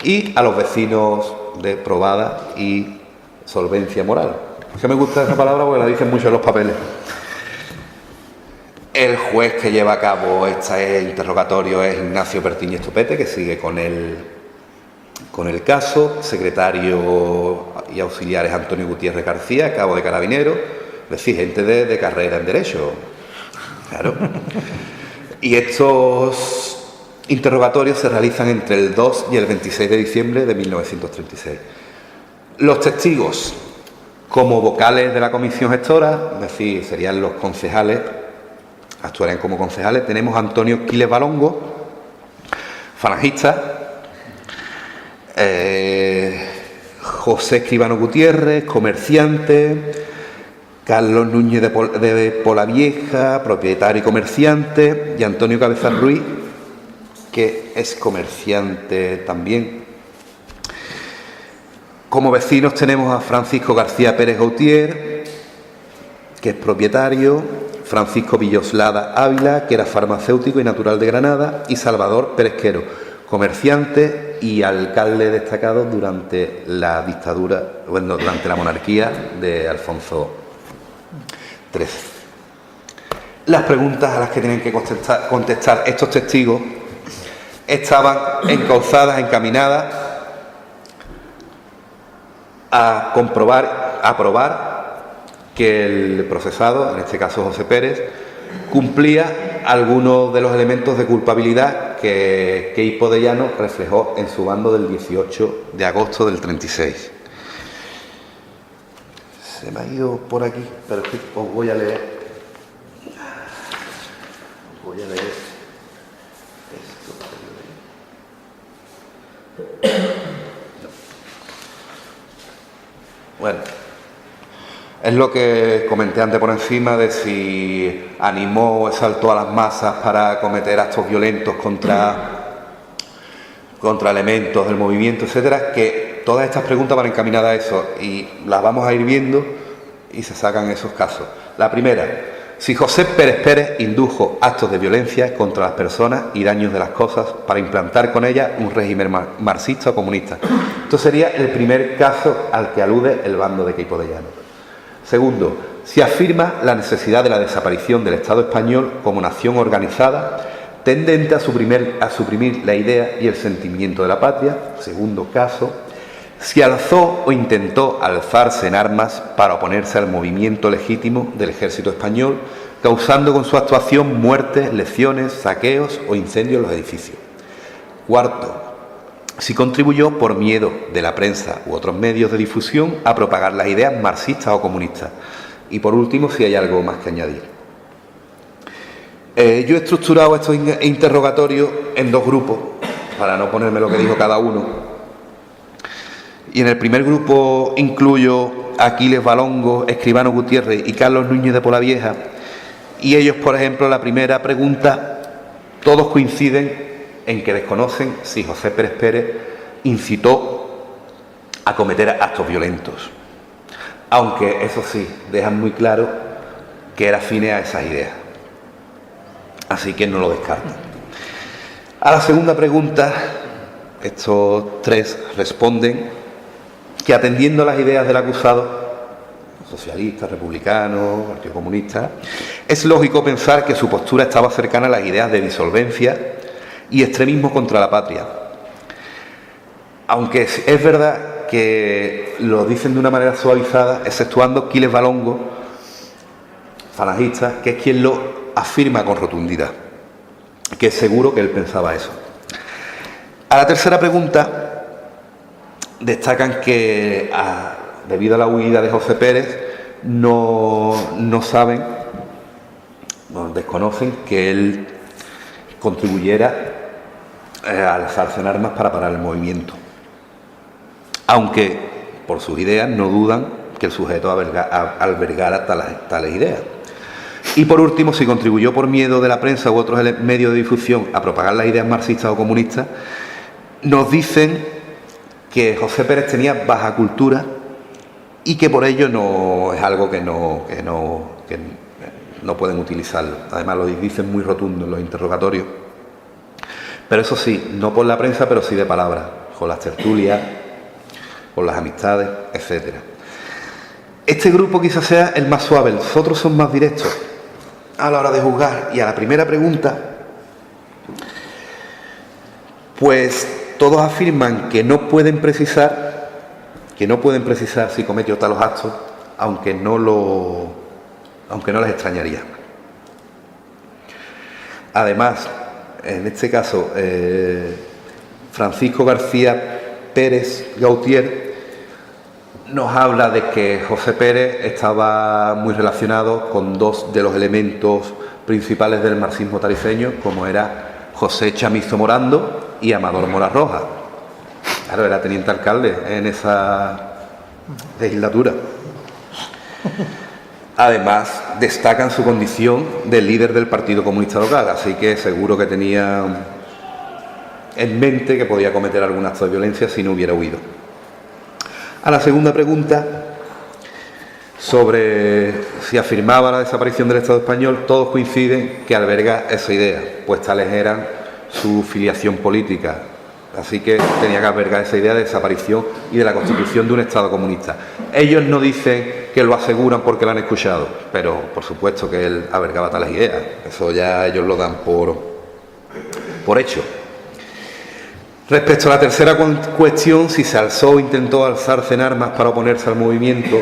y a los vecinos de probada y solvencia moral. Es que me gusta esa palabra porque la dicen mucho en los papeles. El juez que lleva a cabo este interrogatorio es Ignacio Pertiñez Topete, que sigue con el caso. Secretario y auxiliares Antonio Gutiérrez García, cabo de Carabineros, es decir, gente de carrera en Derecho. Claro. Y estos interrogatorios se realizan entre el 2 y el 26 de diciembre de 1936. Los testigos, como vocales de la comisión gestora, es decir, serían los concejales, actuarían como concejales. Tenemos a Antonio Quiles Balongo, falangista, José Escribano Gutiérrez, comerciante, Carlos Núñez de Polavieja, propietario y comerciante, y Antonio Cabezal Ruiz, que es comerciante también. Como vecinos tenemos a Francisco García Pérez Gautier, que es propietario, Francisco Villoslada Ávila, que era farmacéutico y natural de Granada, y Salvador Pérez-Quero, comerciante y alcalde destacado durante la dictadura, bueno, durante la monarquía de Alfonso XIII. Las preguntas a las que tienen que contestar estos testigos estaban encauzadas, encaminadas a probar que el procesado, en este caso José Pérez, cumplía algunos de los elementos de culpabilidad que Queipo de Llano reflejó en su bando del 18 de agosto del 36. Se me ha ido por aquí, pero es que os voy a leer. Esto. Bueno, es lo que comenté antes por encima de si animó o exaltó a las masas para cometer actos violentos contra elementos del movimiento, etcétera, que todas estas preguntas van encaminadas a eso y las vamos a ir viendo y se sacan esos casos. La primera, si José Pérez Pérez indujo actos de violencia contra las personas y daños de las cosas para implantar con ellas un régimen marxista o comunista. Esto sería el primer caso al que alude el bando de Queipo de Llano. Segundo, si afirma la necesidad de la desaparición del Estado español como nación organizada, tendente a suprimir la idea y el sentimiento de la patria. Segundo caso, si alzó o intentó alzarse en armas para oponerse al movimiento legítimo del ejército español, causando con su actuación muertes, lesiones, saqueos o incendios en los edificios. Cuarto, si contribuyó por miedo de la prensa u otros medios de difusión a propagar las ideas marxistas o comunistas. Y por último, si hay algo más que añadir. Yo he estructurado estos interrogatorios en dos grupos, para no ponerme lo que dijo cada uno. Y en el primer grupo incluyo a Aquiles Balongo, Escribano Gutiérrez y Carlos Núñez de Polavieja. Y ellos, por ejemplo, la primera pregunta, todos coinciden en que desconocen si José Pérez Pérez incitó a cometer actos violentos. Aunque, eso sí, dejan muy claro que era afín a esas ideas. Así que no lo descartan. A la segunda pregunta, estos tres responden que atendiendo a las ideas del acusado, socialista, republicano, Partido Comunista, es lógico pensar que su postura estaba cercana a las ideas de disolvencia y extremismo contra la patria. Aunque es verdad que lo dicen de una manera suavizada, exceptuando Quiles Balongo, falangista, que es quien lo afirma con rotundidad, que es seguro que él pensaba eso. A la tercera pregunta, destacan que debido a la huida de José Pérez, no saben, desconocen que él contribuyera a alzarse en armas para parar el movimiento. Aunque, por sus ideas, no dudan que el sujeto albergara tales ideas. Y por último, si contribuyó por miedo de la prensa u otros medios de difusión a propagar las ideas marxistas o comunistas, nos dicen que José Pérez tenía baja cultura y que por ello no es algo que no pueden utilizarlo. Además lo dicen muy rotundo en los interrogatorios. Pero eso sí, no por la prensa, pero sí de palabras, con las tertulias, con las amistades, etc. Este grupo quizás sea el más suave, los otros son más directos a la hora de juzgar. Y a la primera pregunta, pues todos afirman que no pueden precisar si cometió talos actos, aunque no les extrañaría. Además, en este caso, Francisco García Pérez Gautier nos habla de que José Pérez estaba muy relacionado con dos de los elementos principales del marxismo tarifaño, como era José Chamizo Morando y Amador Mora Roja. Claro, era teniente alcalde en esa legislatura. Además, destacan su condición de líder del Partido Comunista local, así que seguro que tenía en mente que podía cometer algún acto de violencia si no hubiera huido. A la segunda pregunta, sobre si afirmaba la desaparición del Estado español, todos coinciden que alberga esa idea, pues tales eran su filiación política. Así que tenía que albergar esa idea de desaparición y de la constitución de un Estado comunista. Ellos no dicen que lo aseguran porque lo han escuchado, pero por supuesto que él albergaba tales ideas. Eso ya ellos lo dan por hecho. Respecto a la tercera cuestión, si se alzó o intentó alzarse en armas para oponerse al movimiento,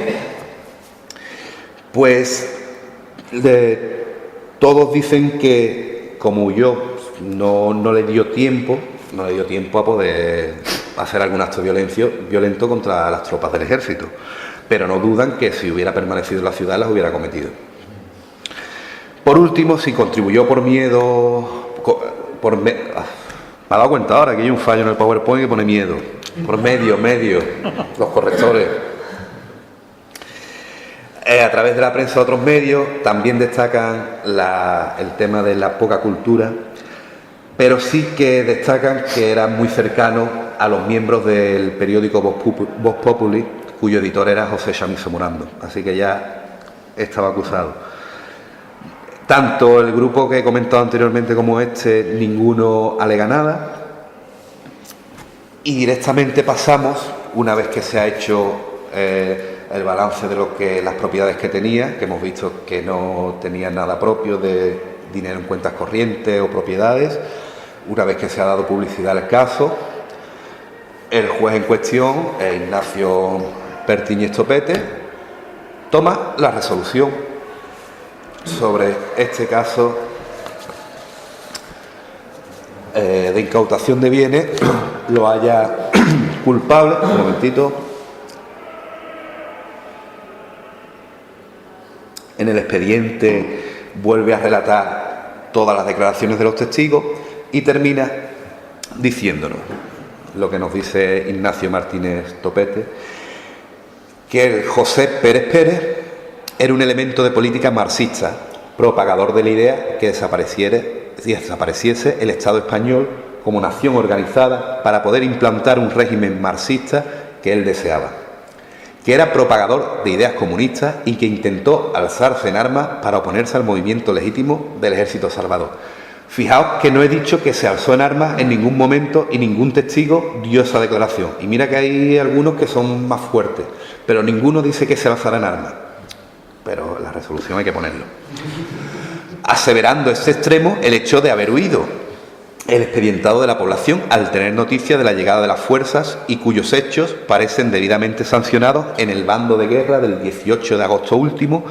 pues todos dicen que como huyó no le dio tiempo a poder hacer algún acto violento contra las tropas del ejército, pero no dudan que si hubiera permanecido en la ciudad las hubiera cometido. Por último, si contribuyó por miedo, me he dado cuenta ahora que hay un fallo en el PowerPoint que pone miedo, por medio, los correctores. A través de la prensa de otros medios también destacan el tema de la poca cultura, pero sí que destacan que era muy cercano a los miembros del periódico Vox Populi, cuyo editor era José Chamizo Morando, así que ya estaba acusado. Tanto el grupo que he comentado anteriormente como este, ninguno alega nada. Y directamente pasamos, una vez que se ha hecho el balance de las propiedades que tenía, que hemos visto que no tenía nada propio de dinero en cuentas corrientes o propiedades, una vez que se ha dado publicidad al caso, el juez en cuestión, Ignacio Pertiñez Topete, toma la resolución sobre este caso de incautación de bienes lo haya culpable. Un momentito. En el expediente vuelve a relatar todas las declaraciones de los testigos y termina diciéndonos lo que nos dice Ignacio Martínez Topete, que el José Pérez Pérez era un elemento de política marxista, propagador de la idea que desapareciese el Estado español como nación organizada para poder implantar un régimen marxista que él deseaba, que era propagador de ideas comunistas y que intentó alzarse en armas para oponerse al movimiento legítimo del Ejército Salvador. Fijaos que no he dicho que se alzó en armas en ningún momento y ningún testigo dio esa declaración. Y mira que hay algunos que son más fuertes, pero ninguno dice que se alzara en armas. Pero la resolución hay que ponerlo. Aseverando este extremo el hecho de haber huido el expedientado de la población al tener noticia de la llegada de las fuerzas y cuyos hechos parecen debidamente sancionados en el bando de guerra del 18 de agosto último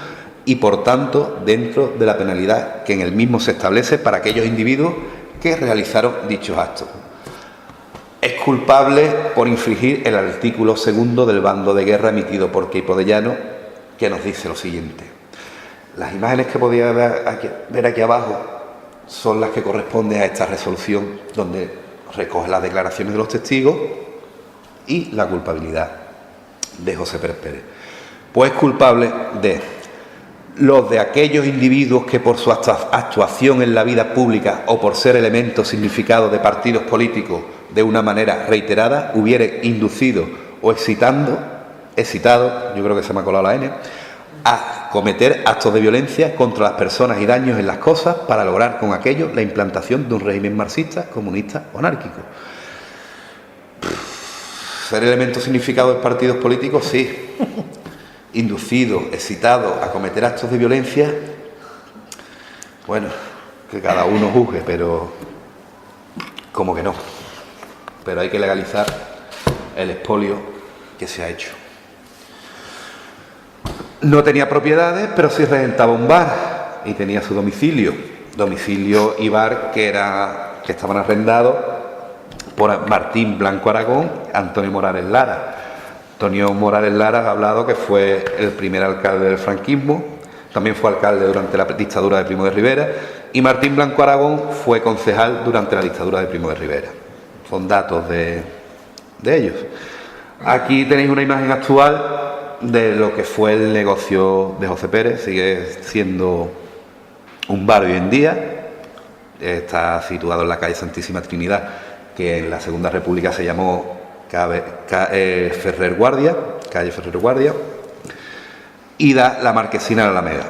y por tanto dentro de la penalidad que en el mismo se establece para aquellos individuos que realizaron dichos actos. Es culpable por infringir el artículo 2 del bando de guerra emitido por Queipo de Llano, que nos dice lo siguiente. Las imágenes que podía ver aquí abajo son las que corresponden a esta resolución, donde recoge las declaraciones de los testigos y la culpabilidad de José Pérez Pérez. Pues es culpable de los de aquellos individuos que por su actuación en la vida pública o por ser elementos significados de partidos políticos de una manera reiterada hubiere inducido o excitado, yo creo que se me ha colado la N, a cometer actos de violencia contra las personas y daños en las cosas para lograr con aquello la implantación de un régimen marxista, comunista o anárquico. Ser elementos significados de partidos políticos, sí. Inducido, excitado a cometer actos de violencia, bueno, que cada uno juzgue, pero como que no. Pero hay que legalizar el expolio que se ha hecho. No tenía propiedades, pero sí regentaba un bar y tenía su domicilio y bar que estaban arrendados por Martín Blanco Aragón, Antonio Morales Lara. Antonio Morales Lara ha hablado que fue el primer alcalde del franquismo, también fue alcalde durante la dictadura de Primo de Rivera, y Martín Blanco Aragón fue concejal durante la dictadura de Primo de Rivera. Son datos de ellos. Aquí tenéis una imagen actual de lo que fue el negocio de José Pérez. Sigue siendo un bar hoy en día. Está situado en la calle Santísima Trinidad, que en la Segunda República se llamó Ferrer Guardia, calle Ferrer Guardia, y da la Marquesina de la Alameda.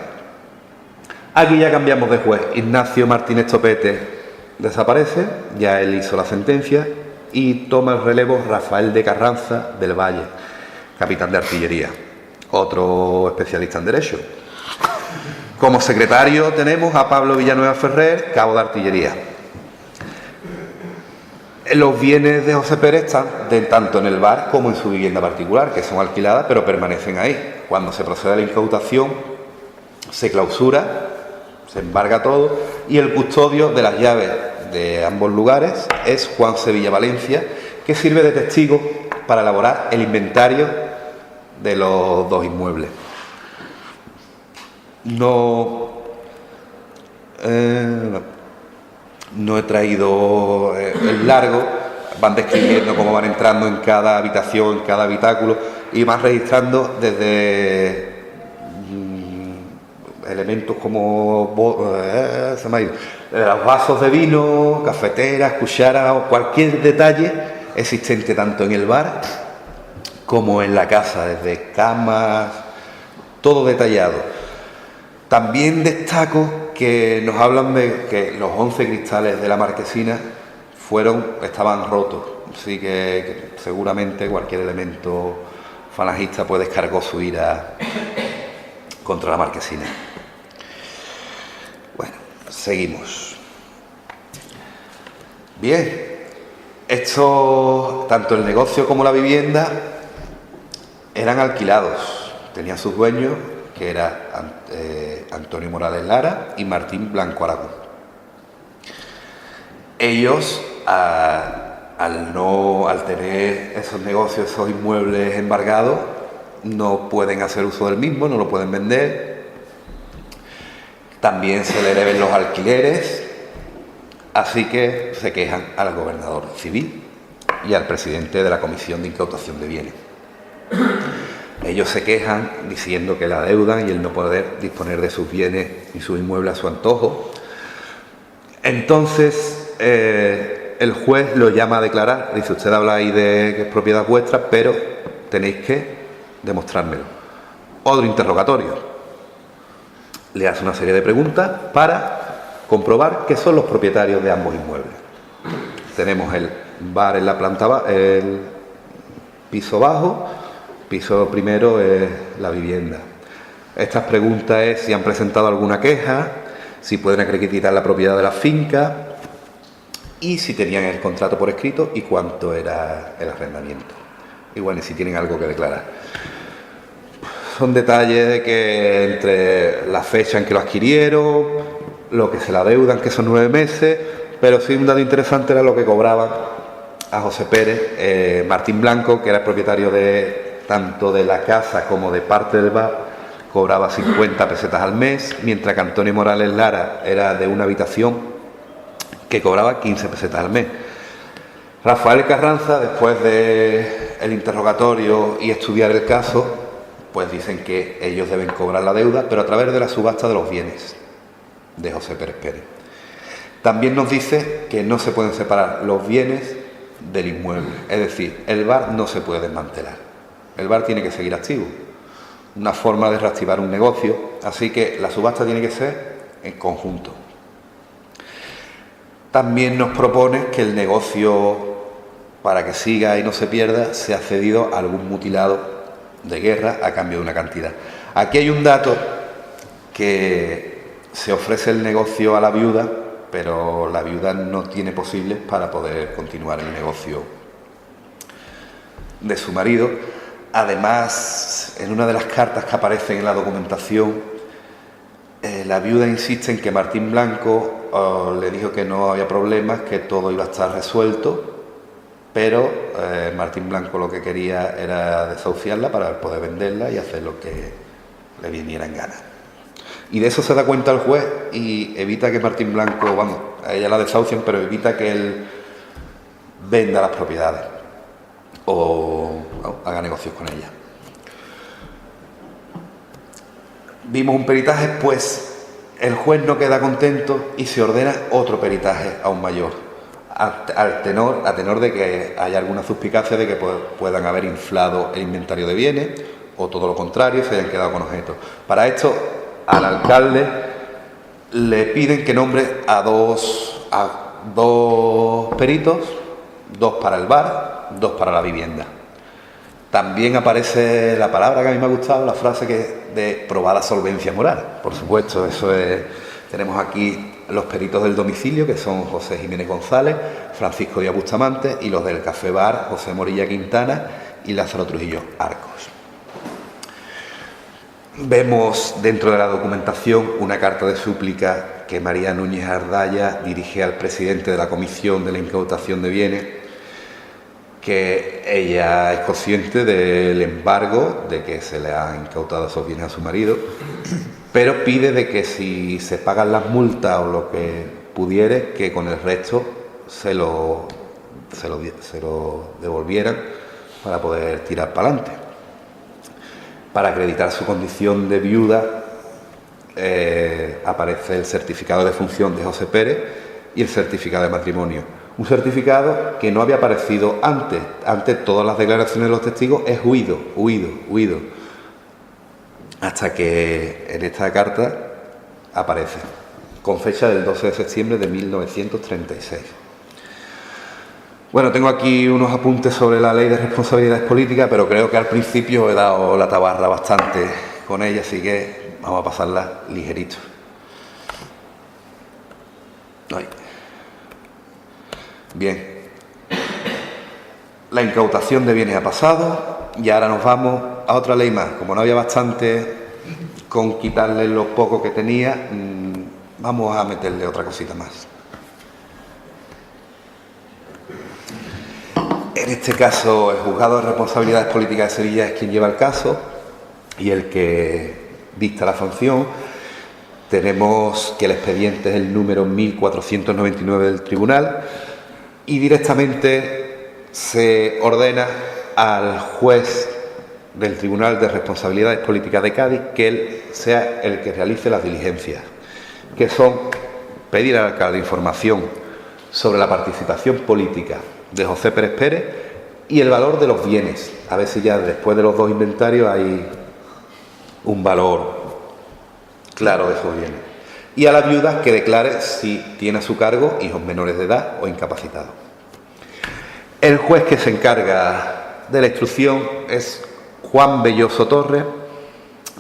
Aquí ya cambiamos de juez. Ignacio Martínez Topete desaparece, ya él hizo la sentencia, y toma el relevo Rafael de Carranza del Valle, capitán de artillería, otro especialista en derecho. Como secretario tenemos a Pablo Villanueva Ferrer, cabo de artillería. Los bienes de José Pérez están tanto en el bar como en su vivienda particular, que son alquiladas pero permanecen ahí. Cuando se procede a la incautación, se clausura, se embarga todo, y el custodio de las llaves de ambos lugares es Juan Sevilla Valencia, que sirve de testigo para elaborar el inventario de los dos inmuebles. No he traído el largo, van describiendo cómo van entrando en cada habitación, en cada habitáculo, y van registrando desde elementos como los vasos de vino, cafeteras, cucharas o cualquier detalle existente tanto en el bar como en la casa, desde camas, todo detallado. También destaco que nos hablan de que los 11 cristales de la marquesina estaban rotos, así que seguramente cualquier elemento falangista pues descargó su ira contra la marquesina. Bueno, seguimos. Bien, esto, tanto el negocio como la vivienda eran alquilados, tenían sus dueños, que era Antonio Morales Lara y Martín Blanco Aragón. Ellos, al tener esos negocios, esos inmuebles embargados, no pueden hacer uso del mismo, no lo pueden vender. También se le deben los alquileres, así que se quejan al gobernador civil y al presidente de la Comisión de Incautación de Bienes. Ellos se quejan diciendo que la adeudan y el no poder disponer de sus bienes y sus inmuebles a su antojo. Entonces, el juez lo llama a declarar. Dice: usted habla ahí de que es propiedad vuestra, pero tenéis que demostrármelo. Otro interrogatorio. Le hace una serie de preguntas para comprobar que son los propietarios de ambos inmuebles. Tenemos el bar en la planta, el piso bajo, piso primero es la vivienda. Estas preguntas es si han presentado alguna queja, si pueden acreditar la propiedad de la finca y si tenían el contrato por escrito y cuánto era el arrendamiento. Y bueno, y si tienen algo que declarar. Son detalles de que entre la fecha en que lo adquirieron, lo que se le adeudan, que son 9 meses, pero sí un dato interesante era lo que cobraban a José Pérez, Martín Blanco, que era el propietario tanto de la casa como de parte del bar, cobraba 50 pesetas al mes, mientras que Antonio Morales Lara era de una habitación que cobraba 15 pesetas al mes. Rafael Carranza, después del interrogatorio y estudiar el caso, pues dicen que ellos deben cobrar la deuda, pero a través de la subasta de los bienes de José Pérez Pérez. También nos dice que no se pueden separar los bienes del inmueble, es decir, el bar no se puede desmantelar, el bar tiene que seguir activo, una forma de reactivar un negocio, así que la subasta tiene que ser en conjunto. También nos propone que el negocio, para que siga y no se pierda, sea cedido a algún mutilado de guerra a cambio de una cantidad. Aquí hay un dato que se ofrece el negocio a la viuda, pero la viuda no tiene posibles para poder continuar el negocio de su marido. Además, en una de las cartas que aparecen en la documentación, la viuda insiste en que Martín Blanco le dijo que no había problemas, que todo iba a estar resuelto, pero Martín Blanco lo que quería era desahuciarla para poder venderla y hacer lo que le viniera en gana. Y de eso se da cuenta el juez y evita que Martín Blanco, vamos, a ella la desahucien, pero evita que él venda las propiedades o haga negocios con ella. Vimos un peritaje, pues el juez no queda contento y se ordena otro peritaje aún mayor, a tenor de que haya alguna suspicacia de que puedan haber inflado el inventario de bienes o todo lo contrario, se hayan quedado con objetos. Para esto, al alcalde le piden que nombre a dos peritos, 2 para el bar, 2 para la vivienda. También aparece la palabra que a mí me ha gustado, la frase de probada solvencia moral. Por supuesto, eso es. Tenemos aquí los peritos del domicilio, que son José Jiménez González, Francisco Díaz Bustamante, y los del Café Bar, José Morilla Quintana y Lázaro Trujillo Arcos. Vemos dentro de la documentación una carta de súplica que María Núñez Ardaya dirige al presidente de la Comisión de la Incautación de Bienes, que ella es consciente del embargo, de que se le han incautado esos bienes a su marido, pero pide de que si se pagan las multas o lo que pudiere, que con el resto se lo devolvieran para poder tirar para adelante. Para acreditar su condición de viuda aparece el certificado de función de José Pérez y el certificado de matrimonio. Un certificado que no había aparecido antes. Antes todas las declaraciones de los testigos es huido. Hasta que en esta carta aparece, con fecha del 12 de septiembre de 1936. Bueno, tengo aquí unos apuntes sobre la ley de responsabilidades políticas, pero creo que al principio he dado la tabarra bastante con ella, así que vamos a pasarla ligerito. Ahí. Bien. La incautación de bienes ha pasado y ahora nos vamos a otra ley más. Como no había bastante con quitarle lo poco que tenía, vamos a meterle otra cosita más. En este caso, el Juzgado de Responsabilidades Políticas de Sevilla es quien lleva el caso y el que dicta la sanción. Tenemos que el expediente es el número 1499 del tribunal y directamente se ordena al juez del Tribunal de Responsabilidades Políticas de Cádiz que él sea el que realice las diligencias, que son pedir al alcalde información sobre la participación política de José Pérez Pérez y el valor de los bienes. A ver si ya después de los dos inventarios hay un valor claro de esos bienes. Y a la viuda que declare si tiene a su cargo hijos menores de edad o incapacitados. El juez que se encarga de la instrucción es Juan Belloso Torres,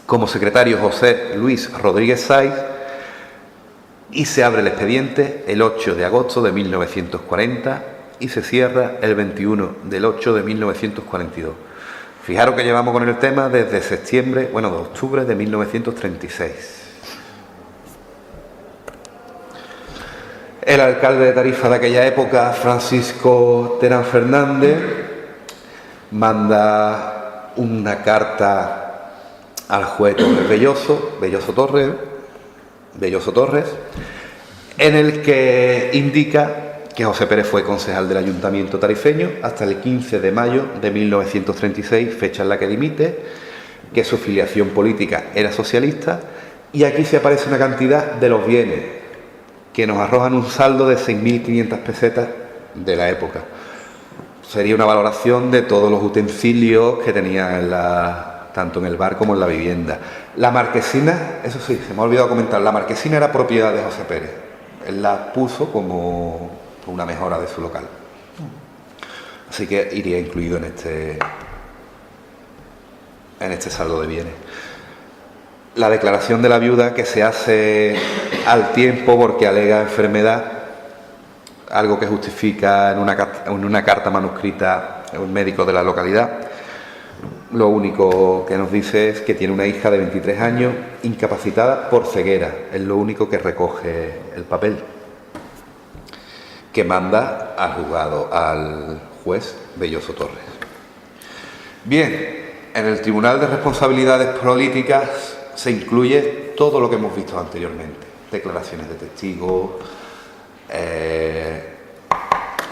como secretario José Luis Rodríguez Saiz, y se abre el expediente el 8 de agosto de 1940 y se cierra el 21 del 8 de 1942. Fijaros que llevamos con el tema desde de octubre de 1936. El alcalde de Tarifa de aquella época, Francisco Terán Fernández, manda una carta al juez Belloso Torres, en el que indica que José Pérez fue concejal del Ayuntamiento tarifeño hasta el 15 de mayo de 1936, fecha en la que dimite, que su filiación política era socialista, y aquí se aparece una cantidad de los bienes que nos arrojan un saldo de 6.500 pesetas de la época. Sería una valoración de todos los utensilios que tenía tanto en el bar como en la vivienda. La marquesina, eso sí, se me ha olvidado comentar, la marquesina era propiedad de José Pérez. Él la puso como una mejora de su local. Así que iría incluido en este saldo de bienes. La declaración de la viuda, que se hace al tiempo porque alega enfermedad, algo que justifica en una carta manuscrita un médico de la localidad. Lo único que nos dice es que tiene una hija de 23 años incapacitada por ceguera. Es lo único que recoge el papel, que manda al juzgado, al juez Belloso Torres. Bien, en el Tribunal de Responsabilidades Políticas se incluye todo lo que hemos visto anteriormente: declaraciones de testigos,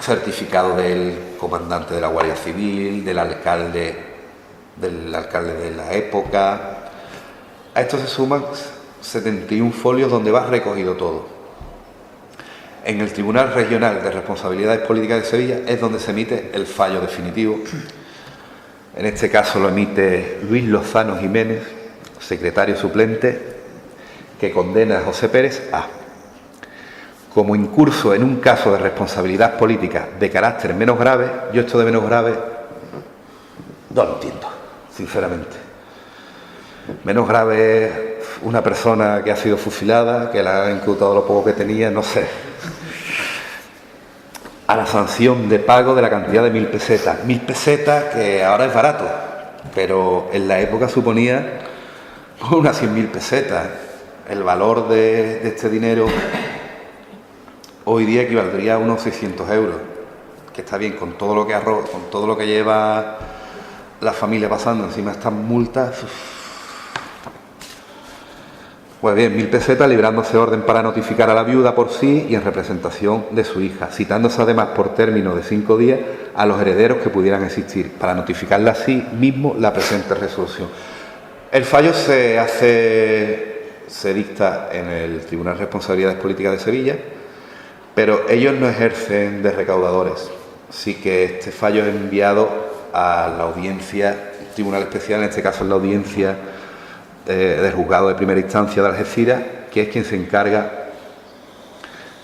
certificado del comandante de la Guardia Civil, del alcalde de la época. A esto se suman 71 folios donde va recogido todo. En el Tribunal Regional de Responsabilidades Políticas de Sevilla es donde se emite el fallo definitivo. En este caso lo emite Luis Lozano Jiménez, secretario suplente, que condena a José Pérez a, como incurso en un caso de responsabilidad política de carácter menos grave. Yo esto de menos grave no lo entiendo, sinceramente. Menos grave una persona que ha sido fusilada, que le ha imputado lo poco que tenía, no sé. A la sanción de pago de la cantidad de 1.000 pesetas. 1.000 pesetas que ahora es barato, pero en la época suponía unas 100.000 pesetas. El valor de este dinero hoy día equivaldría a unos 600 euros, que está bien, con todo lo que lleva la familia pasando encima de estas multas. Pues bien, 1.000 pesetas, librándose orden para notificar a la viuda por sí y en representación de su hija, citándose además por término de 5 días a los herederos que pudieran existir, para notificarle a sí mismo la presente resolución. El fallo se dicta en el Tribunal de Responsabilidades Políticas de Sevilla, pero ellos no ejercen de recaudadores. Sí que este fallo es enviado a la audiencia, Tribunal Especial, en este caso es la audiencia del juzgado de primera instancia de Algeciras, que es quien se encarga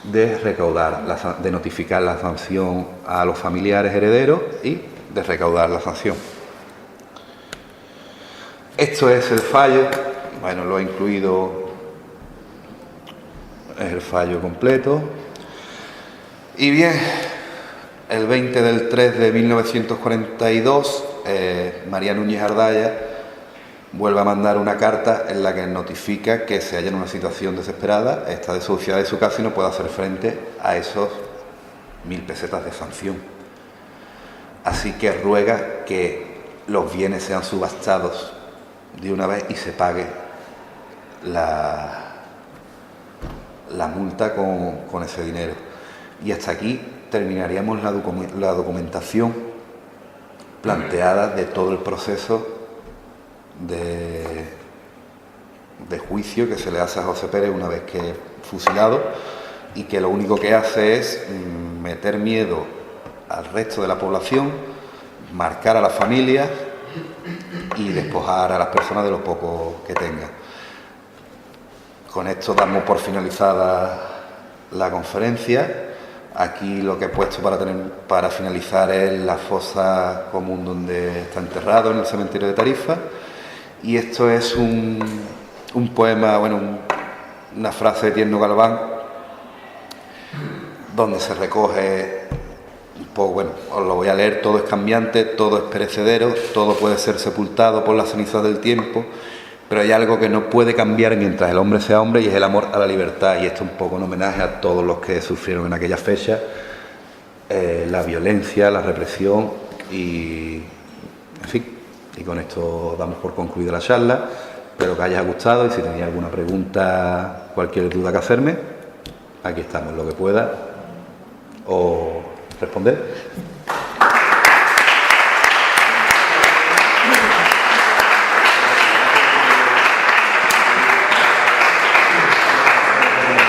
de recaudar, de notificar la sanción a los familiares herederos y de recaudar la sanción. Esto es el fallo, bueno, lo he incluido, es el fallo completo. Y bien, el 20 del 3 de 1942, María Núñez Ardaya vuelve a mandar una carta en la que notifica que se halla en una situación desesperada, está desahuciada de su casa y no puede hacer frente a esos 1.000 pesetas de sanción. así que ruega que los bienes sean subastados de una vez y se pague la multa con ese dinero. Y hasta aquí terminaríamos la documentación planteada de todo el proceso de juicio que se le hace a José Pérez una vez que es fusilado, y que lo único que hace es meter miedo al resto de la población, marcar a las familias y despojar a las personas de lo poco que tengan. Con esto damos por finalizada la conferencia. Aquí lo que he puesto para finalizar es la fosa común donde está enterrado, en el cementerio de Tarifa. Y esto es un poema, una frase de Tierno Galván, donde se recoge un poco, os lo voy a leer: todo es cambiante, todo es perecedero, todo puede ser sepultado por las cenizas del tiempo, pero hay algo que no puede cambiar mientras el hombre sea hombre, y es el amor a la libertad. Y esto un poco en homenaje a todos los que sufrieron en aquella fecha la violencia, la represión y con esto damos por concluida la charla. Espero que haya gustado, y si tenéis alguna pregunta, cualquier duda que hacerme, aquí estamos, lo que pueda o responder.